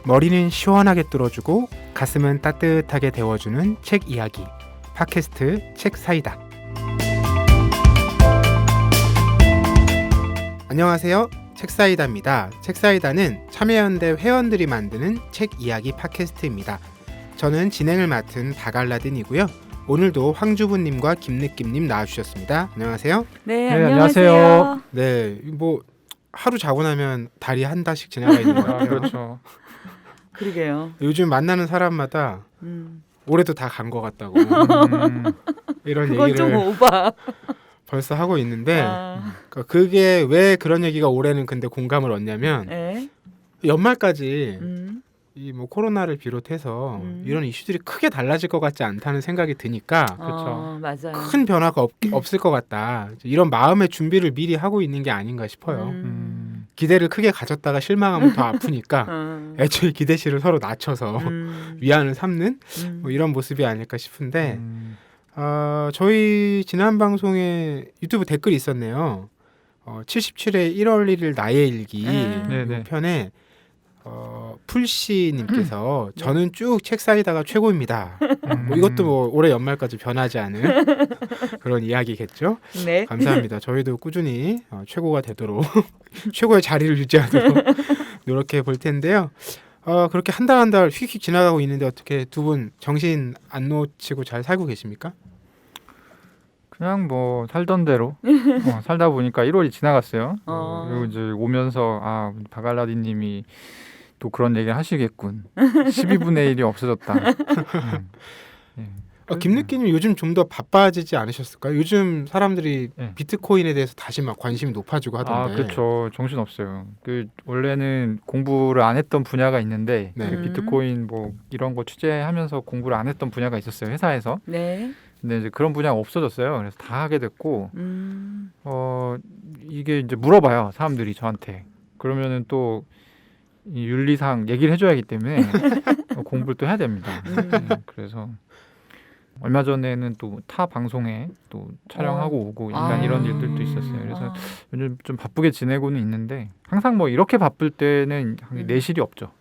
머리는 시원하게 뚫어주고 가슴은 따뜻하게 데워주는 책 이야기 팟캐스트 책사이다. 안녕하세요. 책사이다입니다. 책사이다는 참여연대 회원들이 만드는 책 이야기 팟캐스트입니다. 저는 진행을 맡은 박알라딘이고요. 오늘도 황주부님과 김느낌님 나와주셨습니다. 안녕하세요. 네, 안녕하세요. 네, 뭐 하루 자고 나면 달이 한 달씩 지나가 있는 것 같아요. 그렇죠. 그러게요. 요즘 만나는 사람마다 올해도 다 간 것 같다고 이런 그건 얘기를 좀 오바. 벌써 하고 있는데 그게 왜 그런 얘기가 올해는 근데 공감을 얻냐면 네. 연말까지 이 뭐 코로나를 비롯해서 이런 이슈들이 크게 달라질 것 같지 않다는 생각이 드니까 그렇죠. 맞아요. 큰 변화가 없을 것 같다. 이런 마음의 준비를 미리 하고 있는 게 아닌가 싶어요. 기대를 크게 가졌다가 실망하면 더 아프니까 애초에 기대치를 서로 낮춰서 위안을 삼는 뭐 이런 모습이 아닐까 싶은데 저희 지난 방송에 유튜브 댓글이 있었네요. 77회 1월 1일 나의 일기 이 편에 풀씨님께서 저는 쭉 책 사이다가 최고입니다. 뭐 이것도 뭐 올해 연말까지 변하지 않은 그런 이야기겠죠. 네. 감사합니다. 저희도 꾸준히 최고가 되도록 최고의 자리를 유지하도록 노력해 볼 텐데요. 그렇게 한 달 한 달 휙휙 지나가고 있는데 어떻게 두 분 정신 안 놓치고 잘 살고 계십니까? 그냥 뭐 살던 대로 살다 보니까 1월이 지나갔어요. 그리고 이제 오면서 박알라딘님이 또 그런 얘기를 하시겠군. 12분의 1이 없어졌다. 김느끼님 요즘 좀 더 바빠지지 않으셨을까요? 요즘 사람들이 네. 비트코인에 대해서 다시 막 관심이 높아지고 하던데. 그렇죠. 정신 없어요. 원래는 공부를 안 했던 분야가 있는데 네. 비트코인 뭐 이런 거 취재하면서 공부를 안 했던 분야가 있었어요. 회사에서. 네. 근데 이제 그런 분야가 없어졌어요. 그래서 다 하게 됐고 이게 이제 물어봐요. 사람들이 저한테. 그러면은 또 이 윤리상 얘기를 해줘야 하기 때문에 공부를 또 해야 됩니다. 그래서 얼마 전에는 또 타 방송에 또 촬영하고 오고 약간 이런 일들도 있었어요. 그래서 요즘 좀 바쁘게 지내고는 있는데 항상 뭐 이렇게 바쁠 때는 내실이 없죠.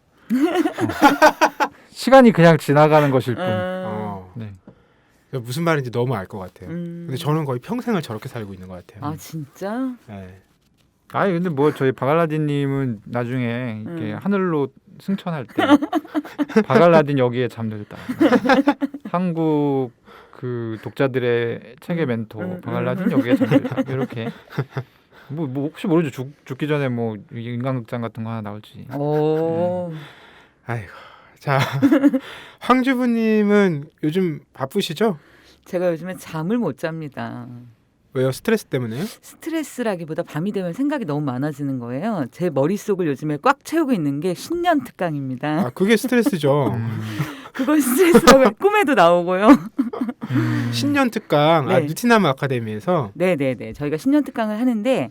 시간이 그냥 지나가는 것일 뿐. 네. 무슨 말인지 너무 알 것 같아요. 근데 저는 거의 평생을 저렇게 살고 있는 것 같아요. 아 진짜? 네. 근데 뭐 저희 박알라딘님은 나중에 이렇게 하늘로 승천할 때 박알라딘 여기에 잠들다. 한국 그 독자들의 책의 멘토 박알라딘 여기에 잠들다. 이렇게 뭐 혹시 모르죠. 죽기 전에 뭐 인간극장 같은 거 하나 나올지. 아이고. 자, 황주부님은 요즘 바쁘시죠? 제가 요즘에 잠을 못 잡니다. 왜요? 스트레스 때문에요? 스트레스라기보다 밤이 되면 생각이 너무 많아지는 거예요. 제 머릿속을 요즘에 꽉 채우고 있는 게 신년 특강입니다. 그게 스트레스죠. 그건 스트레스라고 꿈에도 나오고요. 신년 특강, 네. 느티나무 아카데미에서? 네네네. 저희가 신년 특강을 하는데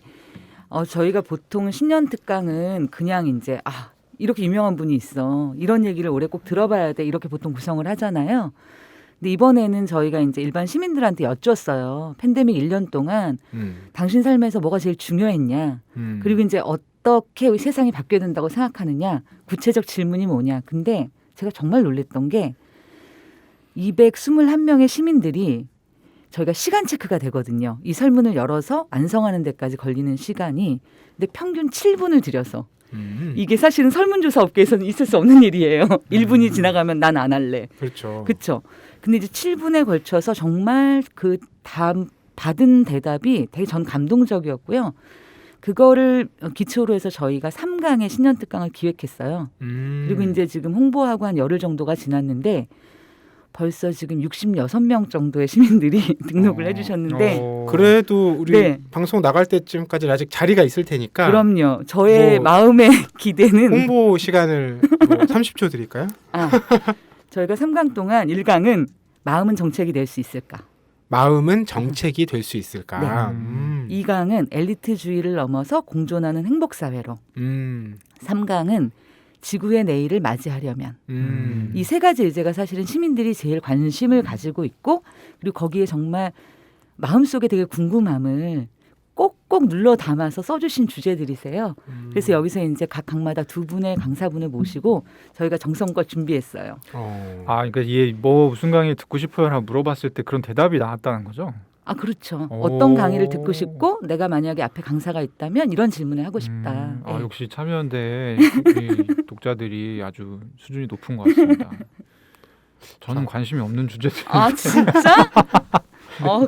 저희가 보통 신년 특강은 그냥 이제 이렇게 유명한 분이 있어. 이런 얘기를 올해 꼭 들어봐야 돼. 이렇게 보통 구성을 하잖아요. 근데 이번에는 저희가 이제 일반 시민들한테 여쭈었어요. 팬데믹 1년 동안 당신 삶에서 뭐가 제일 중요했냐. 그리고 이제 어떻게 세상이 바뀌어야 된다고 생각하느냐. 구체적 질문이 뭐냐. 근데 제가 정말 놀랬던 게 221명의 시민들이 저희가 시간 체크가 되거든요. 이 설문을 열어서 완성하는 데까지 걸리는 시간이. 근데 평균 7분을 들여서. 이게 사실은 설문조사 업계에서는 있을 수 없는 일이에요. 1분이 지나가면 난 안 할래. 그렇죠. 그렇죠. 근데 이제 7분에 걸쳐서 정말 그 받은 대답이 되게 전 감동적이었고요. 그거를 기초로 해서 저희가 3강의 신년 특강을 기획했어요. 그리고 이제 지금 홍보하고 한 열흘 정도가 지났는데 벌써 지금 66명 정도의 시민들이 등록을 해주셨는데 그래도 우리 방송 나갈 때쯤까지는 아직 자리가 있을 테니까 그럼요. 저의 마음의 기대는 홍보 시간을 30초 드릴까요? 저희가 3강 동안 1강은 마음은 정책이 될 수 있을까? 마음은 정책이 될 수 있을까? 네. 2강은 엘리트주의를 넘어서 공존하는 행복사회로 3강은 지구의 내일을 맞이하려면 이 세 가지 의제가 사실은 시민들이 제일 관심을 가지고 있고 그리고 거기에 정말 마음속에 되게 궁금함을 꼭꼭 눌러 담아서 써주신 주제들이세요. 그래서 여기서 이제 각 강마다 두 분의 강사분을 모시고 저희가 정성껏 준비했어요. 그러니까 이게 뭐 무슨 강의 듣고 싶어요라고 물어봤을 때 그런 대답이 나왔다는 거죠? 아, 그렇죠. 오. 어떤 강의를 듣고 싶고 내가 만약에 앞에 강사가 있다면 이런 질문을 하고 싶다. 예. 역시 참여연대 우리 독자들이 아주 수준이 높은 것 같습니다. 저는 관심이 없는 주제들. 아, 진짜?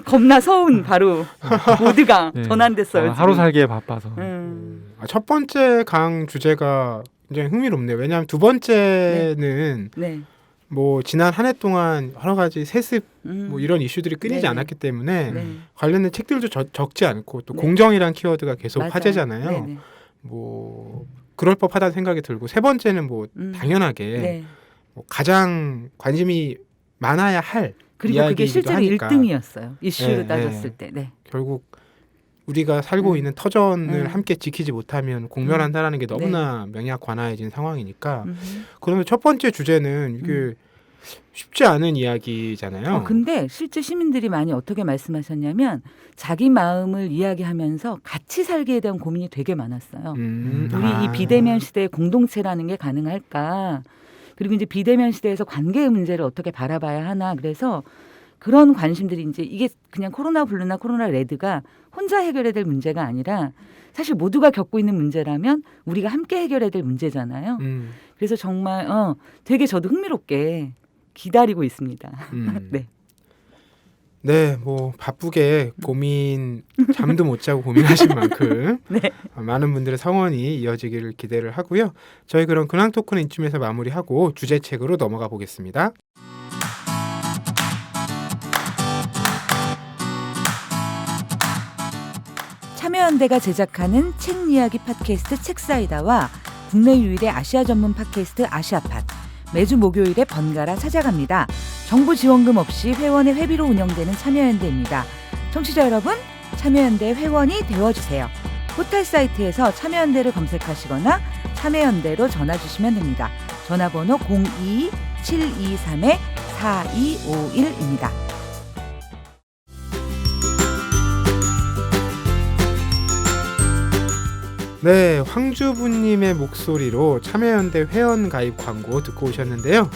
겁나 서운 바로 모두가 네. 전환됐어요. 하루 지금. 살기에 바빠서. 첫 번째 강 주제가 굉장히 흥미롭네요. 왜냐하면 두 번째는 네. 뭐 지난 한 해 동안 여러 가지 세습 음. 뭐 이런 이슈들이 끊이지 네네. 않았기 때문에 네. 관련된 책들도 적지 않고 또 네. 공정이란 키워드가 계속 맞아요. 화제잖아요. 네네. 뭐 그럴 법하다는 생각이 들고 세 번째는 뭐 당연하게 네. 뭐 가장 관심이 많아야 할 그리고 그게 이야기이기도 실제로 하니까 1등이었어요. 이슈로 네, 따졌을 네. 때. 네. 결국 우리가 살고 있는 터전을 음. 함께 지키지 못하면 공멸한다라는 게 너무나 명약관화해진 상황이니까 그러면 첫 번째 주제는 이게 쉽지 않은 이야기잖아요. 근데 실제 시민들이 많이 어떻게 말씀하셨냐면 자기 마음을 이야기하면서 같이 살기에 대한 고민이 되게 많았어요. 우리 이 비대면 시대의 공동체라는 게 가능할까? 그리고 이제 비대면 시대에서 관계의 문제를 어떻게 바라봐야 하나? 그래서 그런 관심들이 이제 이게 그냥 코로나 블루나 코로나 레드가 혼자 해결해야 될 문제가 아니라 사실 모두가 겪고 있는 문제라면 우리가 함께 해결해야 될 문제잖아요. 그래서 정말 되게 저도 흥미롭게 기다리고 있습니다. 네. 네, 뭐 바쁘게 고민 잠도 못 자고 고민하신 만큼 네. 많은 분들의 성원이 이어지기를 기대를 하고요. 저희 그럼 근황 토크는 이쯤에서 마무리하고 주제책으로 넘어가 보겠습니다. 참여연대가 제작하는 책 이야기 팟캐스트 책사이다와 국내 유일의 아시아 전문 팟캐스트 아시아팟 매주 목요일에 번갈아 찾아갑니다. 정부 지원금 없이 회원의 회비로 운영되는 참여연대입니다. 청취자 여러분, 참여연대 회원이 되어주세요. 포털 사이트에서 참여연대를 검색하시거나 참여연대로 전화 주시면 됩니다. 전화번호 02-723-4251입니다. 네, 황주부님의 목소리로 참여연대 회원 가입 광고 듣고 오셨는데요.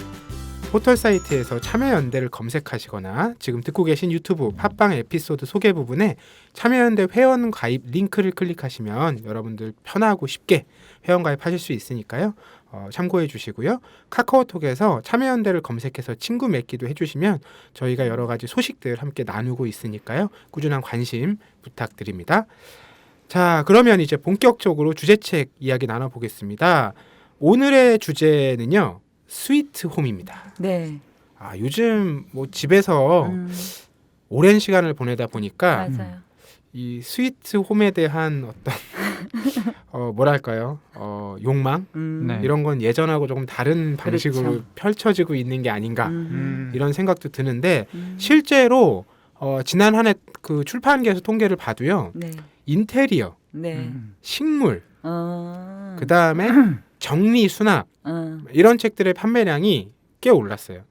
포털 사이트에서 참여연대를 검색하시거나 지금 듣고 계신 유튜브 팟빵 에피소드 소개 부분에 참여연대 회원 가입 링크를 클릭하시면 여러분들 편하고 쉽게 회원 가입하실 수 있으니까요. 참고해 주시고요. 카카오톡에서 참여연대를 검색해서 친구 맺기도 해주시면 저희가 여러 가지 소식들 함께 나누고 있으니까요. 꾸준한 관심 부탁드립니다. 자, 그러면 이제 본격적으로 주제책 이야기 나눠보겠습니다. 오늘의 주제는요, 스위트 홈입니다. 네. 요즘 뭐 집에서 오랜 시간을 보내다 보니까 맞아요. 이 스위트 홈에 대한 어떤 뭐랄까요, 욕망 네. 이런 건 예전하고 조금 다른 방식으로 그렇죠. 펼쳐지고 있는 게 아닌가 이런 생각도 드는데 실제로 지난 한 해 그 출판계에서 통계를 봐도요. 네. 인테리어, 네. 식물, 어. 그 다음에 정리 수납 이런 책들의 판매량이 꽤 올랐어요.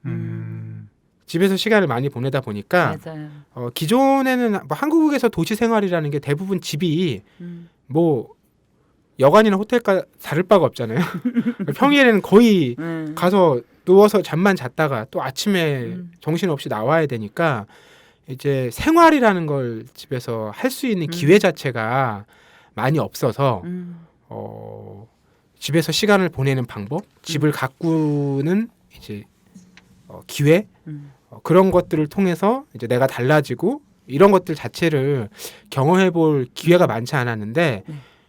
집에서 시간을 많이 보내다 보니까 맞아요. 기존에는 뭐 한국에서 도시 생활이라는 게 대부분 집이 뭐 여관이나 호텔과 다를 바가 없잖아요. 평일에는 거의 가서 누워서 잠만 잤다가 또 아침에 정신없이 나와야 되니까 이제 생활이라는 걸 집에서 할 수 있는 기회 자체가 많이 없어서 집에서 시간을 보내는 방법, 집을 가꾸는 이제 기회 그런 것들을 통해서 이제 내가 달라지고 이런 것들 자체를 경험해볼 기회가 많지 않았는데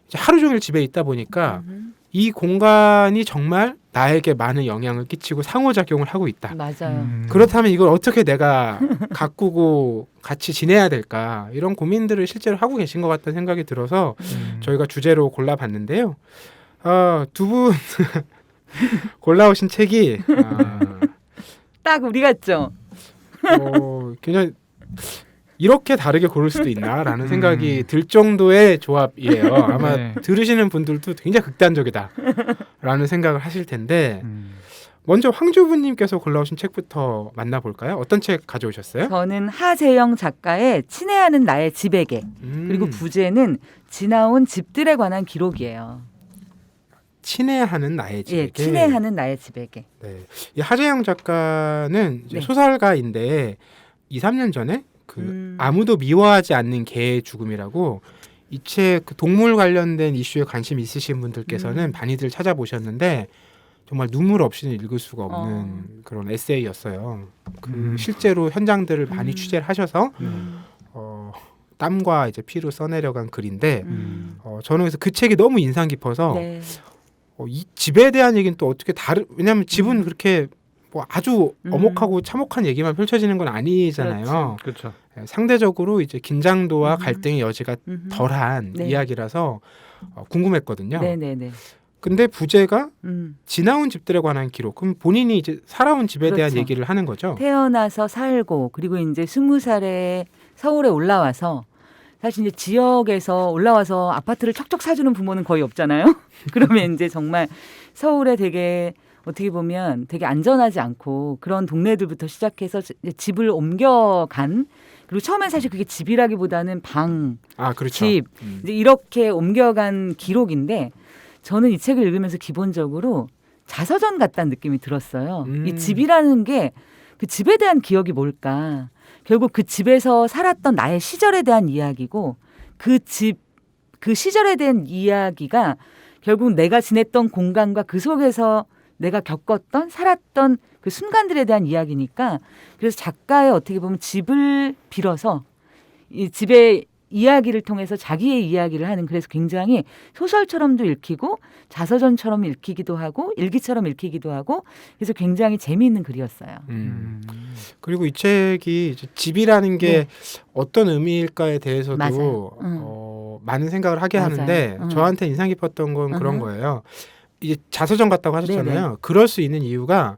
이제 하루 종일 집에 있다 보니까 이 공간이 정말 나에게 많은 영향을 끼치고 상호작용을 하고 있다. 맞아요. 그렇다면 이걸 어떻게 내가 가꾸고 같이 지내야 될까 이런 고민들을 실제로 하고 계신 것 같다는 생각이 들어서 저희가 주제로 골라봤는데요. 두 분 골라오신 책이 딱 우리 같죠? 그냥 이렇게 다르게 고를 수도 있나라는 생각이 들 정도의 조합이에요. 아마 들으시는 분들도 굉장히 극단적이다라는 생각을 하실 텐데 먼저 황주부님께서 골라오신 책부터 만나볼까요? 어떤 책 가져오셨어요? 저는 하재영 작가의 친애하는 나의 집에게 그리고 부제는 지나온 집들에 관한 기록이에요. 친애하는 나의 집에게. 예, 친애하는 나의 집에게. 네. 이 하재영 작가는 이제 네. 소설가인데 2, 3년 전에 그 아무도 미워하지 않는 개의 죽음이라고 이 책 그 동물 관련된 이슈에 관심 있으신 분들께서는 많이들 찾아보셨는데 정말 눈물 없이는 읽을 수가 없는 그런 에세이였어요. 그 실제로 현장들을 많이 취재를 하셔서 땀과 이제 피로 써내려간 글인데 저는 그래서 그 책이 너무 인상 깊어서 네. 이 집에 대한 얘기는 또 어떻게 왜냐하면 집은 그렇게 뭐 아주 어목하고 참혹한 얘기만 펼쳐지는 건 아니잖아요. 그렇죠. 상대적으로 이제 긴장도와 갈등의 여지가 덜한 네. 이야기라서 궁금했거든요. 네네네. 근데 부제가 지나온 집들에 관한 기록. 그럼 본인이 이제 살아온 집에 대한 그렇죠. 얘기를 하는 거죠. 태어나서 살고 그리고 이제 20살에 서울에 올라와서 사실 이제 지역에서 올라와서 아파트를 척척 사주는 부모는 거의 없잖아요. 그러면 이제 정말 서울에 되게 어떻게 보면 되게 안전하지 않고 그런 동네들부터 시작해서 집을 옮겨간 그리고 처음엔 사실 그게 집이라기보다는 방, 그렇죠. 집 이제 이렇게 옮겨간 기록인데 저는 이 책을 읽으면서 기본적으로 자서전 같다는 느낌이 들었어요. 이 집이라는 게 그 집에 대한 기억이 뭘까? 결국 그 집에서 살았던 나의 시절에 대한 이야기고 그 시절에 대한 이야기가 결국 내가 지냈던 공간과 그 속에서 내가 겪었던 살았던 그 순간들에 대한 이야기니까 그래서 작가의 어떻게 보면 집을 빌어서 이 집의 이야기를 통해서 자기의 이야기를 하는 그래서 굉장히 소설처럼도 읽히고 자서전처럼 읽히기도 하고 일기처럼 읽히기도 하고 그래서 굉장히 재미있는 글이었어요. 그리고 이 책이 이제 집이라는 게 어떤 의미일까에 대해서도 많은 생각을 하게 맞아요. 하는데 저한테 인상 깊었던 건 그런 거예요. 이제 자서전 같다고 하셨잖아요. 네네. 그럴 수 있는 이유가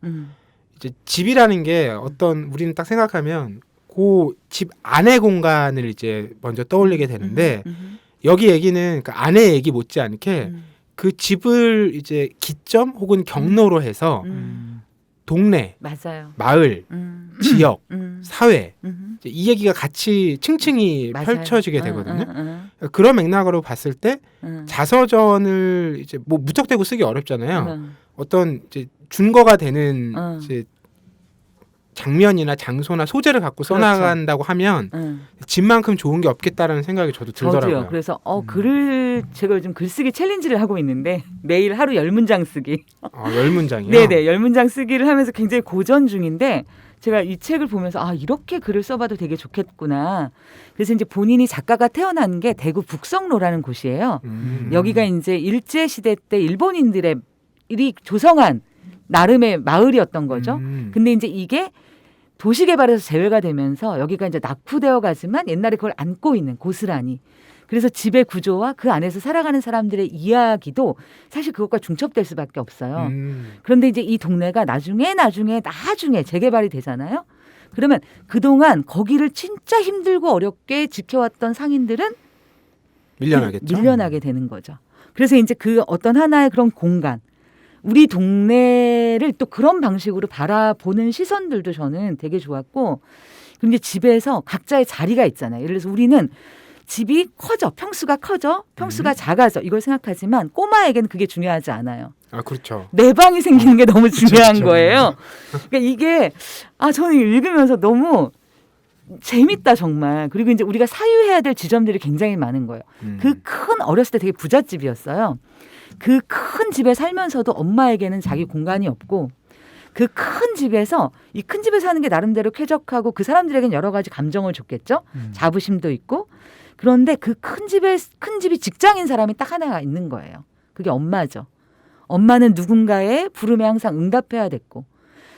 이제 집이라는 게 어떤 우리는 딱 생각하면 그 집 안의 공간을 이제 먼저 떠올리게 되는데 여기 얘기는 그 안의 얘기 못지않게 그 집을 이제 기점 혹은 경로로 해서 동네, 맞아요. 마을, 지역, 사회 음. 이제 이 얘기가 같이 층층이 맞아요. 펼쳐지게 되거든요. 그런 맥락으로 봤을 때 자서전을 이제 뭐 무턱대고 쓰기 어렵잖아요. 어떤 이제 준거가 되는 이제 장면이나 장소나 소재를 갖고 써나간다고 하면 집만큼 좋은 게 없겠다라는 생각이 저도 들더라고요. 저도요. 그래서 글을 제가 요즘 글쓰기 챌린지를 하고 있는데 매일 하루 10문장 쓰기. 10문장이요? 네네. 10문장 쓰기를 하면서 굉장히 고전 중인데 제가 이 책을 보면서 이렇게 글을 써봐도 되게 좋겠구나. 그래서 이제 본인이 작가가 태어난 게 대구 북성로라는 곳이에요. 여기가 이제 일제시대 때 일본인들이 조성한 나름의 마을이었던 거죠. 근데 이제 이게 도시개발에서 제외가 되면서 여기가 이제 낙후되어 가지만 옛날에 그걸 안고 있는 고스란히. 그래서 집의 구조와 그 안에서 살아가는 사람들의 이야기도 사실 그것과 중첩될 수밖에 없어요. 그런데 이제 이 동네가 나중에 재개발이 되잖아요. 그러면 그동안 거기를 진짜 힘들고 어렵게 지켜왔던 상인들은 밀려나겠죠. 밀려나게 되는 거죠. 그래서 이제 그 어떤 하나의 그런 공간, 우리 동네를 또 그런 방식으로 바라보는 시선들도 저는 되게 좋았고, 그런데 집에서 각자의 자리가 있잖아요. 예를 들어서 우리는 집이 평수가 커져, 평수가 작아져 이걸 생각하지만 꼬마에게는 그게 중요하지 않아요. 그렇죠. 내 방이 생기는 게 너무 중요한 그렇죠. 거예요. 그러니까 이게 저는 읽으면서 너무 재밌다 정말. 그리고 이제 우리가 사유해야 될 지점들이 굉장히 많은 거예요. 그 큰 어렸을 때 되게 부잣집이었어요. 그 큰 집에 살면서도 엄마에게는 자기 공간이 없고 그 큰 집에서 이 큰 집에 사는 게 나름대로 쾌적하고 그 사람들에게는 여러 가지 감정을 줬겠죠. 자부심도 있고. 그런데 그 큰 집이 직장인 사람이 딱 하나가 있는 거예요. 그게 엄마죠. 엄마는 누군가의 부름에 항상 응답해야 됐고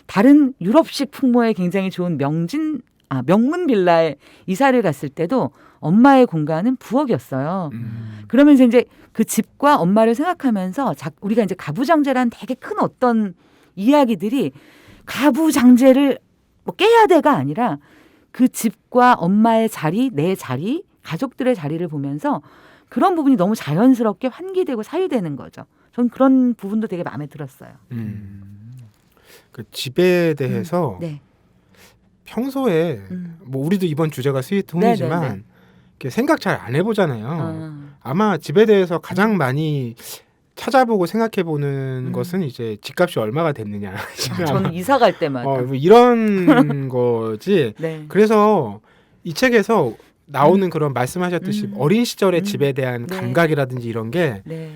다른 유럽식 풍모에 굉장히 좋은 명문 빌라에 이사를 갔을 때도 엄마의 공간은 부엌이었어요. 그러면서 이제 그 집과 엄마를 생각하면서 우리가 이제 가부장제라는 되게 큰 어떤 이야기들이 가부장제를 뭐 깨야 돼가 아니라 그 집과 엄마의 자리, 내 자리, 가족들의 자리를 보면서 그런 부분이 너무 자연스럽게 환기되고 사유되는 거죠. 전 그런 부분도 되게 마음에 들었어요. 그 집에 대해서 네. 평소에 뭐 우리도 이번 주제가 스위트홈이지만 네네네. 이렇게 생각 잘 안 해보잖아요. 아. 아마 집에 대해서 가장 많이 찾아보고 생각해보는 것은 이제 집값이 얼마가 됐느냐. 저는 이사 갈 때마다. 뭐 이런 거지. 네. 그래서 이 책에서 나오는 그런 말씀하셨듯이 어린 시절의 집에 대한 네. 감각이라든지 이런 게 네.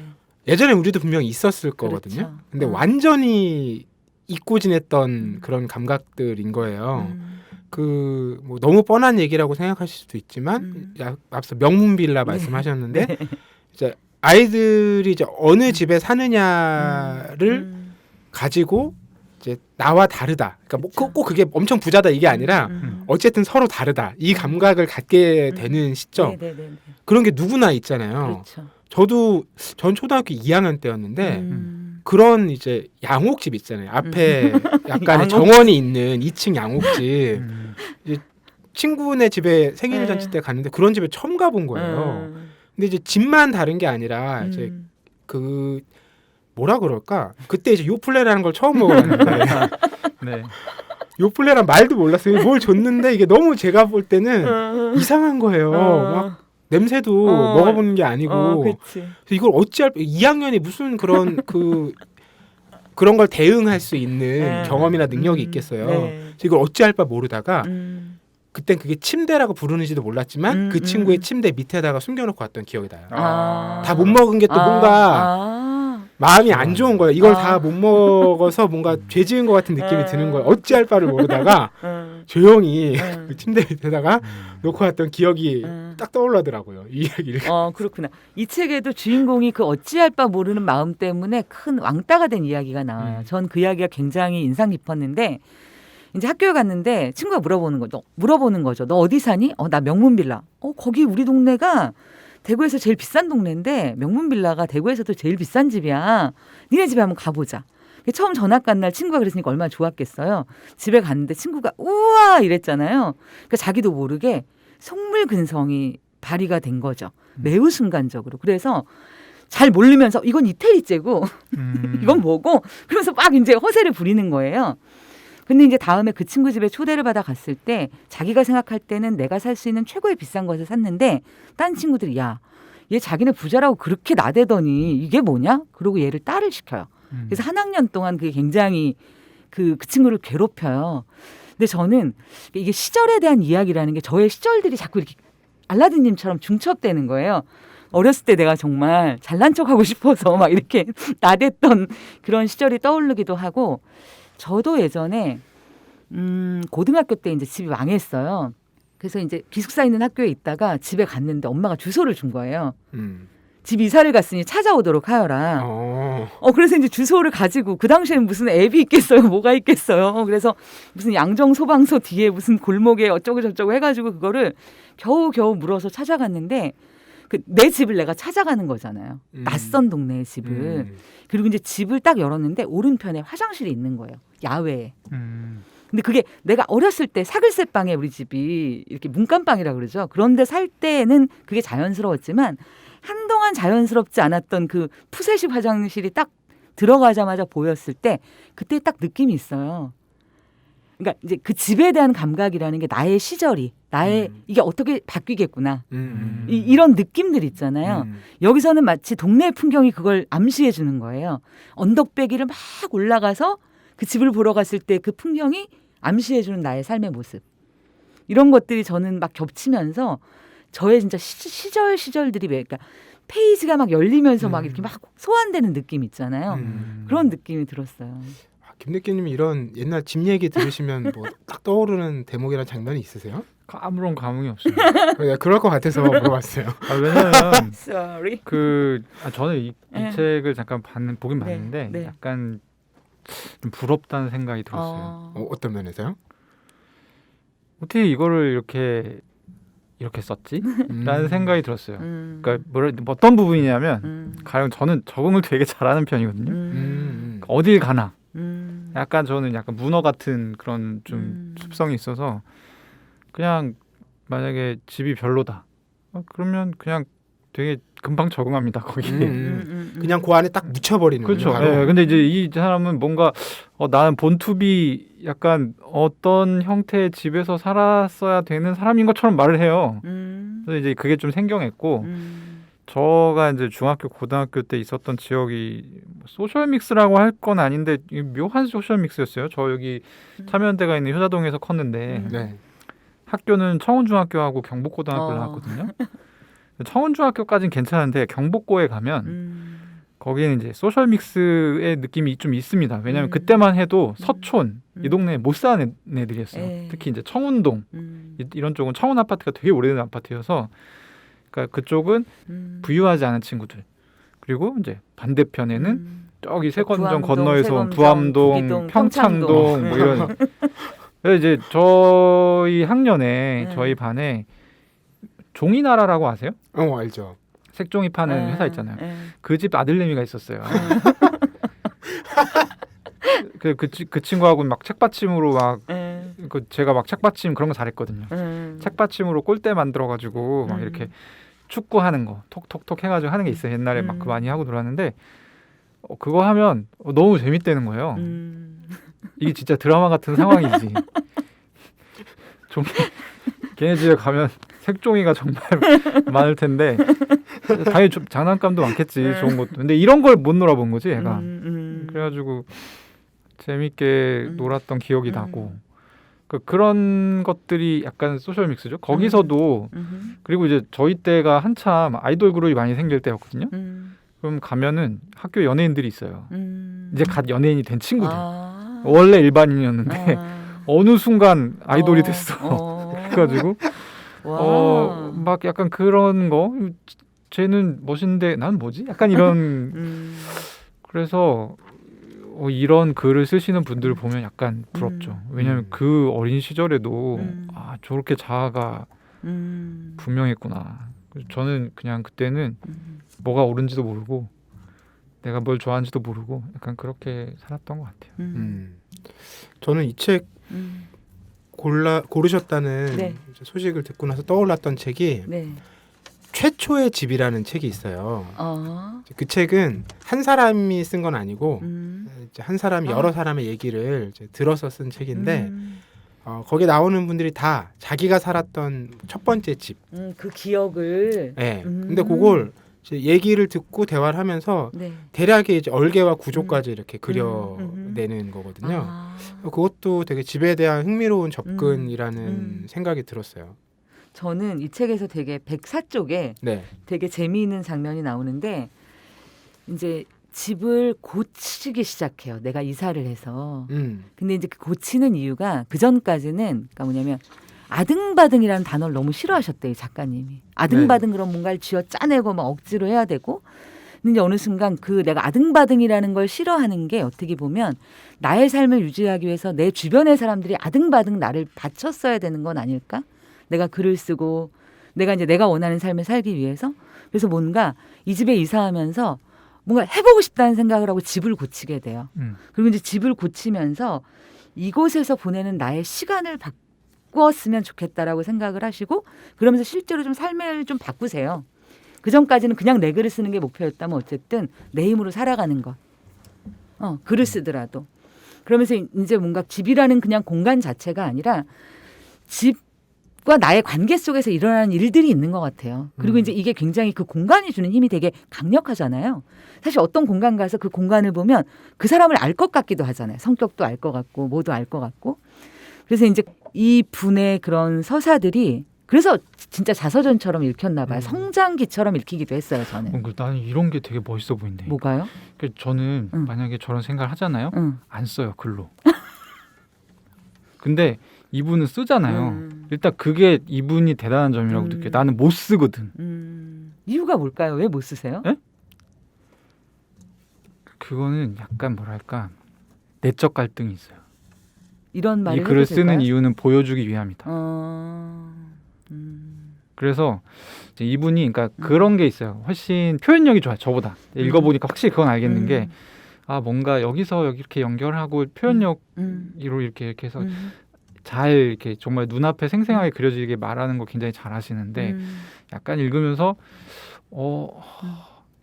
예전에 우리도 분명히 있었을 거거든요. 그렇죠. 근데 완전히 잊고 지냈던 그런 감각들인 거예요. 음. 그 뭐 너무 뻔한 얘기라고 생각하실 수도 있지만 앞서 명문 빌라 말씀하셨는데 네. 이제 아이들이 이제 어느 집에 사느냐를 가지고 이제 나와 다르다. 그러니까 뭐 꼭 그게 엄청 부자다 이게 아니라 어쨌든 서로 다르다. 이 감각을 갖게 되는 시점. 네네네. 그런 게 누구나 있잖아요. 그렇죠. 전 초등학교 2학년 때였는데 그런 이제 양옥집 있잖아요. 앞에 약간의 양옥집. 정원이 있는 2층 양옥집. 이제 친구네 집에 생일 네. 잔치 때 갔는데 그런 집에 처음 가본 거예요. 근데 이제 집만 다른 게 아니라 이제 그 뭐라 그럴까? 그때 이제 요플레라는 걸 처음 먹어봤는데 네. 요플레란 말도 몰랐어요. 뭘 줬는데 이게 너무 제가 볼 때는 이상한 거예요. 막 냄새도 먹어보는 게 아니고 그치. 이걸 어찌할 2학년이 무슨 그런 그런 걸 대응할 수 있는 경험이나 능력이 있겠어요. 네. 그래서 이걸 어찌할 바 모르다가 그땐 그게 침대라고 부르는지도 몰랐지만 그 친구의 침대 밑에다가 숨겨놓고 왔던 기억이 나요. 다 못 먹은 게 또 뭔가 마음이 안 좋은 거예요. 이걸 다 못 먹어서 뭔가 죄 지은 것 같은 느낌이 드는 거예요. 어찌할 바를 모르다가 조용히 그 침대 밑에다가 놓고 왔던 기억이 딱 떠올라더라고요. 이 이야기를. 그렇구나. 이 책에도 주인공이 그 어찌할 바 모르는 마음 때문에 큰 왕따가 된 이야기가 나와요. 전 그 이야기가 굉장히 인상 깊었는데 이제 학교에 갔는데 친구가 물어보는 거죠. 너 어디 사니? 나 명문 빌라. 거기 우리 동네가 대구에서 제일 비싼 동네인데 명문 빌라가 대구에서도 제일 비싼 집이야. 니네 집에 한번 가보자. 처음 전학 간 날 친구가 그랬으니까 얼마나 좋았겠어요. 집에 갔는데 친구가 우와 이랬잖아요. 그러니까 자기도 모르게 속물근성이 발휘가 된 거죠. 매우 순간적으로. 그래서 잘 모르면서 이건 이태리째고 이건 뭐고 그러면서 막 이제 허세를 부리는 거예요. 근데 이제 다음에 그 친구 집에 초대를 받아 갔을 때 자기가 생각할 때는 내가 살 수 있는 최고의 비싼 것을 샀는데 딴 친구들이 야, 얘 자기네 부자라고 그렇게 나대더니 이게 뭐냐? 그러고 얘를 딸을 시켜요. 그래서 한 학년 동안 그게 굉장히 그 친구를 괴롭혀요. 근데 저는 이게 시절에 대한 이야기라는 게 저의 시절들이 자꾸 이렇게 알라딘님처럼 중첩되는 거예요. 어렸을 때 내가 정말 잘난 척하고 싶어서 막 이렇게 나댔던 그런 시절이 떠오르기도 하고 저도 예전에 고등학교 때 이제 집이 망했어요. 그래서 이제 기숙사 있는 학교에 있다가 집에 갔는데 엄마가 주소를 준 거예요. 집 이사를 갔으니 찾아오도록 하여라. 그래서 이제 주소를 가지고 그 당시에는 무슨 앱이 있겠어요. 뭐가 있겠어요. 그래서 무슨 양정 소방서 뒤에 무슨 골목에 어쩌고 저쩌고 해가지고 그거를 겨우겨우 물어서 찾아갔는데 내 집을 내가 찾아가는 거잖아요. 낯선 동네의 집을. 그리고 이제 집을 딱 열었는데 오른편에 화장실이 있는 거예요. 야외에. 근데 그게 내가 어렸을 때 사글세 방에 우리 집이 이렇게 문간방이라 그러죠. 그런데 살 때는 그게 자연스러웠지만 한동안 자연스럽지 않았던 그 푸세식 화장실이 딱 들어가자마자 보였을 때 그때 딱 느낌이 있어요. 그러니까 이제 그 집에 대한 감각이라는 게 나의 시절이 나의 이게 어떻게 바뀌겠구나 이런 느낌들 있잖아요. 여기서는 마치 동네 풍경이 그걸 암시해 주는 거예요. 언덕배기를 막 올라가서 그 집을 보러 갔을 때 그 풍경이 암시해 주는 나의 삶의 모습 이런 것들이 저는 막 겹치면서 저의 진짜 시절들이 그러니까 페이지가 막 열리면서 막 이렇게 막 소환되는 느낌 있잖아요. 그런 느낌이 들었어요. 김느끼님이 이런 옛날 집 얘기 들으시면 뭐 딱 떠오르는 대목이나 장면이 있으세요? 아무런 감흥이 없습니다. 그럴 것 같아서 물어봤어요. 왜냐면 Sorry. 저는 이 책을 잠깐 보긴 봤는데 네. 약간 좀 부럽다는 생각이 들었어요. 어떤 면에서요? 어떻게 이거를 이렇게 썼지? 라는 생각이 들었어요. 그러니까 어떤 부분이냐면 가령 저는 적응을 되게 잘하는 편이거든요. 어딜 가나 약간 저는 약간 문어 같은 그런 좀 습성이 있어서 그냥 만약에 집이 별로다 그러면 그냥 되게 금방 적응합니다 거기. 그냥 그 안에 딱 묻혀버리는 그렇죠. 거예요. 네, 근데 이제 이 사람은 뭔가 나는 본투비 약간 어떤 형태의 집에서 살았어야 되는 사람인 것처럼 말을 해요. 그래서 이제 그게 좀 생경했고 저가 이제 중학교 고등학교 때 있었던 지역이 소셜 믹스라고 할 건 아닌데 묘한 소셜 믹스였어요. 저 여기 참여연대가 있는 효자동에서 컸는데 네. 학교는 청운중학교하고 경복고등학교를 나왔거든요. 청운중학교까지는 괜찮은데 경복고에 가면 거기는 이제 소셜 믹스의 느낌이 좀 있습니다. 왜냐하면 그때만 해도 서촌 이 동네에 못 사는 애들이었어요. 에이. 특히 이제 청운동 이런 쪽은 청운 아파트가 되게 오래된 아파트여서 그러니까 그쪽은 부유하지 않은 친구들. 그리고 이제 반대편에는 저기 세건점 부암동, 건너에서 세검점, 부암동, 구기동, 평창동 뭐 이런. 그래서 이제 저희 학년에 저희 반에 종이나라라고 아세요? 알죠. 색종이 파는 회사 있잖아요. 네. 그 집 아들내미가 있었어요. 그 친구하고 막 책받침으로 막 제가 막 책받침 그런 거 잘했거든요. 책받침으로 골대 만들어가지고 막 이렇게 축구하는 거 톡톡톡 해가지고 하는 게 있어요. 옛날에 막 그 많이 하고 놀았는데 그거 하면 너무 재밌다는 거예요. 이게 진짜 드라마 같은 상황이지. 걔네 집에 가면 색종이가 정말 많을 텐데 당연히 좀 장난감도 많겠지. 좋은 것도. 근데 이런 걸 못 놀아본 거지 얘가. 그래가지고 재밌게 놀았던 기억이 나고 그런 것들이 약간 소셜 믹스죠. 거기서도 그리고 이제 저희 때가 한참 아이돌 그룹이 많이 생길 때였거든요. 그럼 가면은 학교 연예인들이 있어요. 이제 갓 연예인이 된 친구들. 원래 일반인이었는데 어느 순간 아이돌이 됐어. 그래가지고 막 약간 그런 거 쟤는 멋있는데 난 뭐지? 약간 이런 그래서 이런 글을 쓰시는 분들을 보면 약간 부럽죠. 왜냐하면 그 어린 시절에도 저렇게 자아가 분명했구나. 저는 그냥 그때는 뭐가 옳은지도 모르고 내가 뭘 좋아하는지도 모르고 약간 그렇게 살았던 것 같아요. 저는 이 책 고르셨다는 네. 소식을 듣고 나서 떠올랐던 책이 네. 최초의 집이라는 책이 있어요. 그 책은 한 사람이 쓴 건 아니고 이제 한 사람이 여러 사람의 얘기를 이제 들어서 쓴 책인데 거기에 나오는 분들이 다 자기가 살았던 첫 번째 집. 그 기억을. 네. 근데 그걸 이제 얘기를 듣고 대화를 하면서 네. 대략의 이제 얼개와 구조까지 이렇게 그려내는 거거든요. 그것도 되게 집에 대한 흥미로운 접근이라는 생각이 들었어요. 저는 이 책에서 되게 104쪽에 네. 되게 재미있는 장면이 나오는데 이제 집을 고치기 시작해요. 내가 이사를 해서. 근데 이제 그 고치는 이유가 그 전까지는 그러니까 뭐냐면 아등바등이라는 단어를 너무 싫어하셨대요, 작가님이. 아등바등 그런 뭔가를 쥐어 짜내고 막 억지로 해야 되고. 근데 이제 어느 순간 그 내가 아등바등이라는 걸 싫어하는 게 어떻게 보면 나의 삶을 유지하기 위해서 내 주변의 사람들이 아등바등 나를 바쳤어야 되는 건 아닐까? 내가 글을 쓰고 내가 이제 내가 원하는 삶을 살기 위해서. 그래서 뭔가 이 집에 이사하면서 뭔가 해보고 싶다는 생각을 하고 집을 고치게 돼요. 그리고 이제 집을 고치면서 이곳에서 보내는 나의 시간을 바꾸었으면 좋겠다라고 생각을 하시고 그러면서 실제로 좀 삶을 좀 바꾸세요. 그 전까지는 그냥 내 글을 쓰는 게 목표였다면 어쨌든 내 힘으로 살아가는 것. 글을 쓰더라도. 그러면서 이제 뭔가 집이라는 그냥 공간 자체가 아니라 집과 나의 관계 속에서 일어나는 일들이 있는 것 같아요. 그리고 이제 이게 굉장히 그 공간이 주는 힘이 되게 강력하잖아요. 사실 어떤 공간 가서 그 공간을 보면 그 사람을 알 것 같기도 하잖아요. 성격도 알 것 같고 뭐도 알 것 같고. 그래서 이제 이 분의 그런 서사들이 그래서 진짜 자서전처럼 읽혔나 봐요. 성장기처럼 읽히기도 했어요. 저는. 나는 이런 게 되게 멋있어 보인대. 뭐가요? 저는 만약에 저런 생각을 하잖아요. 안 써요 글로. 근데 이분은 쓰잖아요. 일단 그게 이분이 대단한 점이라고 느껴요. 나는 못 쓰거든. 이유가 뭘까요? 왜 못 쓰세요? 에? 그거는 약간 뭐랄까 내적 갈등이 있어요. 이런 말을 이 글을 해도 될까요? 쓰는 이유는 보여주기 위함이다. 그래서 이제 이분이 그러니까 그런 게 있어요. 훨씬 표현력이 좋아요. 저보다. 읽어보니까 확실히 그건 알겠는 게 뭔가 여기서 이렇게 연결하고 표현력으로 이렇게 해서 잘 이렇게 정말 눈앞에 생생하게 그려지게 말하는 거 굉장히 잘하시는데 약간 읽으면서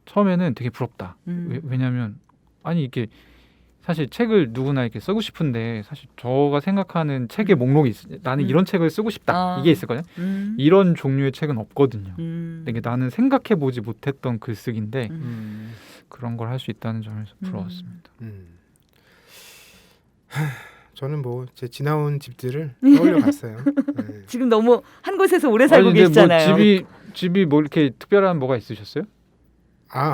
처음에는 되게 부럽다. 음. 왜냐하면 아니 이게 사실 책을 누구나 이렇게 쓰고 싶은데 사실 저가 생각하는 책의 목록이 나는 이런 책을 쓰고 싶다 이게 있었거든요. 이런 종류의 책은 없거든요. 근데 이게 나는 생각해 보지 못했던 글쓰기인데 그런 걸 할 수 있다는 점에서 부러웠습니다. 저는 뭐 제 지나온 집들을 떠올려 봤어요. 네. 지금 너무 한 곳에서 오래 살고 아니, 근데 계시잖아요. 뭐 집이 뭐 이렇게 특별한 뭐가 있으셨어요?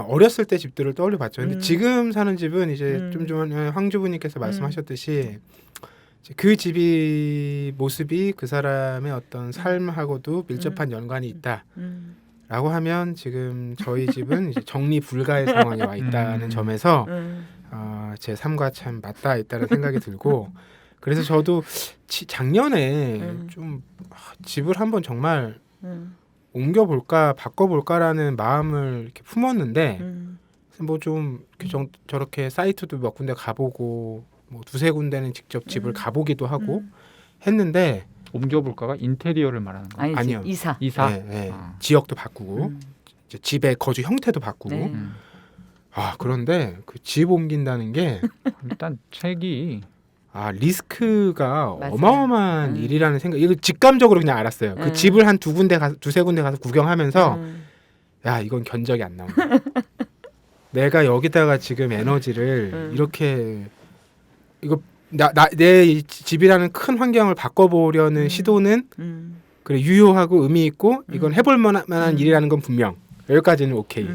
어렸을 때 집들을 떠올려 봤죠. 근데 음. 지금 사는 집은 이제 음. 좀 전에 황주부님께서 말씀하셨듯이 이제 그 집이 모습이 그 사람의 어떤 삶하고도 밀접한 연관이 있다라고 음. 하면 지금 저희 집은 이제 정리 불가의 상황에 와 있다는 점에서 제 삶과 참 맞닿아 있다는 생각이 들고 그래서 저도 작년에 좀 집을 한번 정말 옮겨볼까 바꿔볼까라는 마음을 이렇게 품었는데 뭐 좀 저렇게 사이트도 몇 군데 가보고 뭐 두세 군데는 직접 집을 가보기도 하고 했는데 옮겨볼까가 인테리어를 말하는 거예요? 아니요. 이사. 네, 네. 지역도 바꾸고 이제 집의 거주 형태도 바꾸고 네. 그런데 그 집 옮긴다는 게 일단 책이 리스크가 맞아요. 어마어마한 일이라는 생각. 이거 직감적으로 그냥 알았어요. 그 집을 한 두세 군데 가서 구경하면서 야 이건 견적이 안 나온다. 내가 여기다가 지금 에너지를 이렇게 이거 내 집이라는 큰 환경을 바꿔보려는 시도는 그래 유효하고 의미 있고 이건 해볼 만한 일이라는 건 분명. 여기까지는 오케이.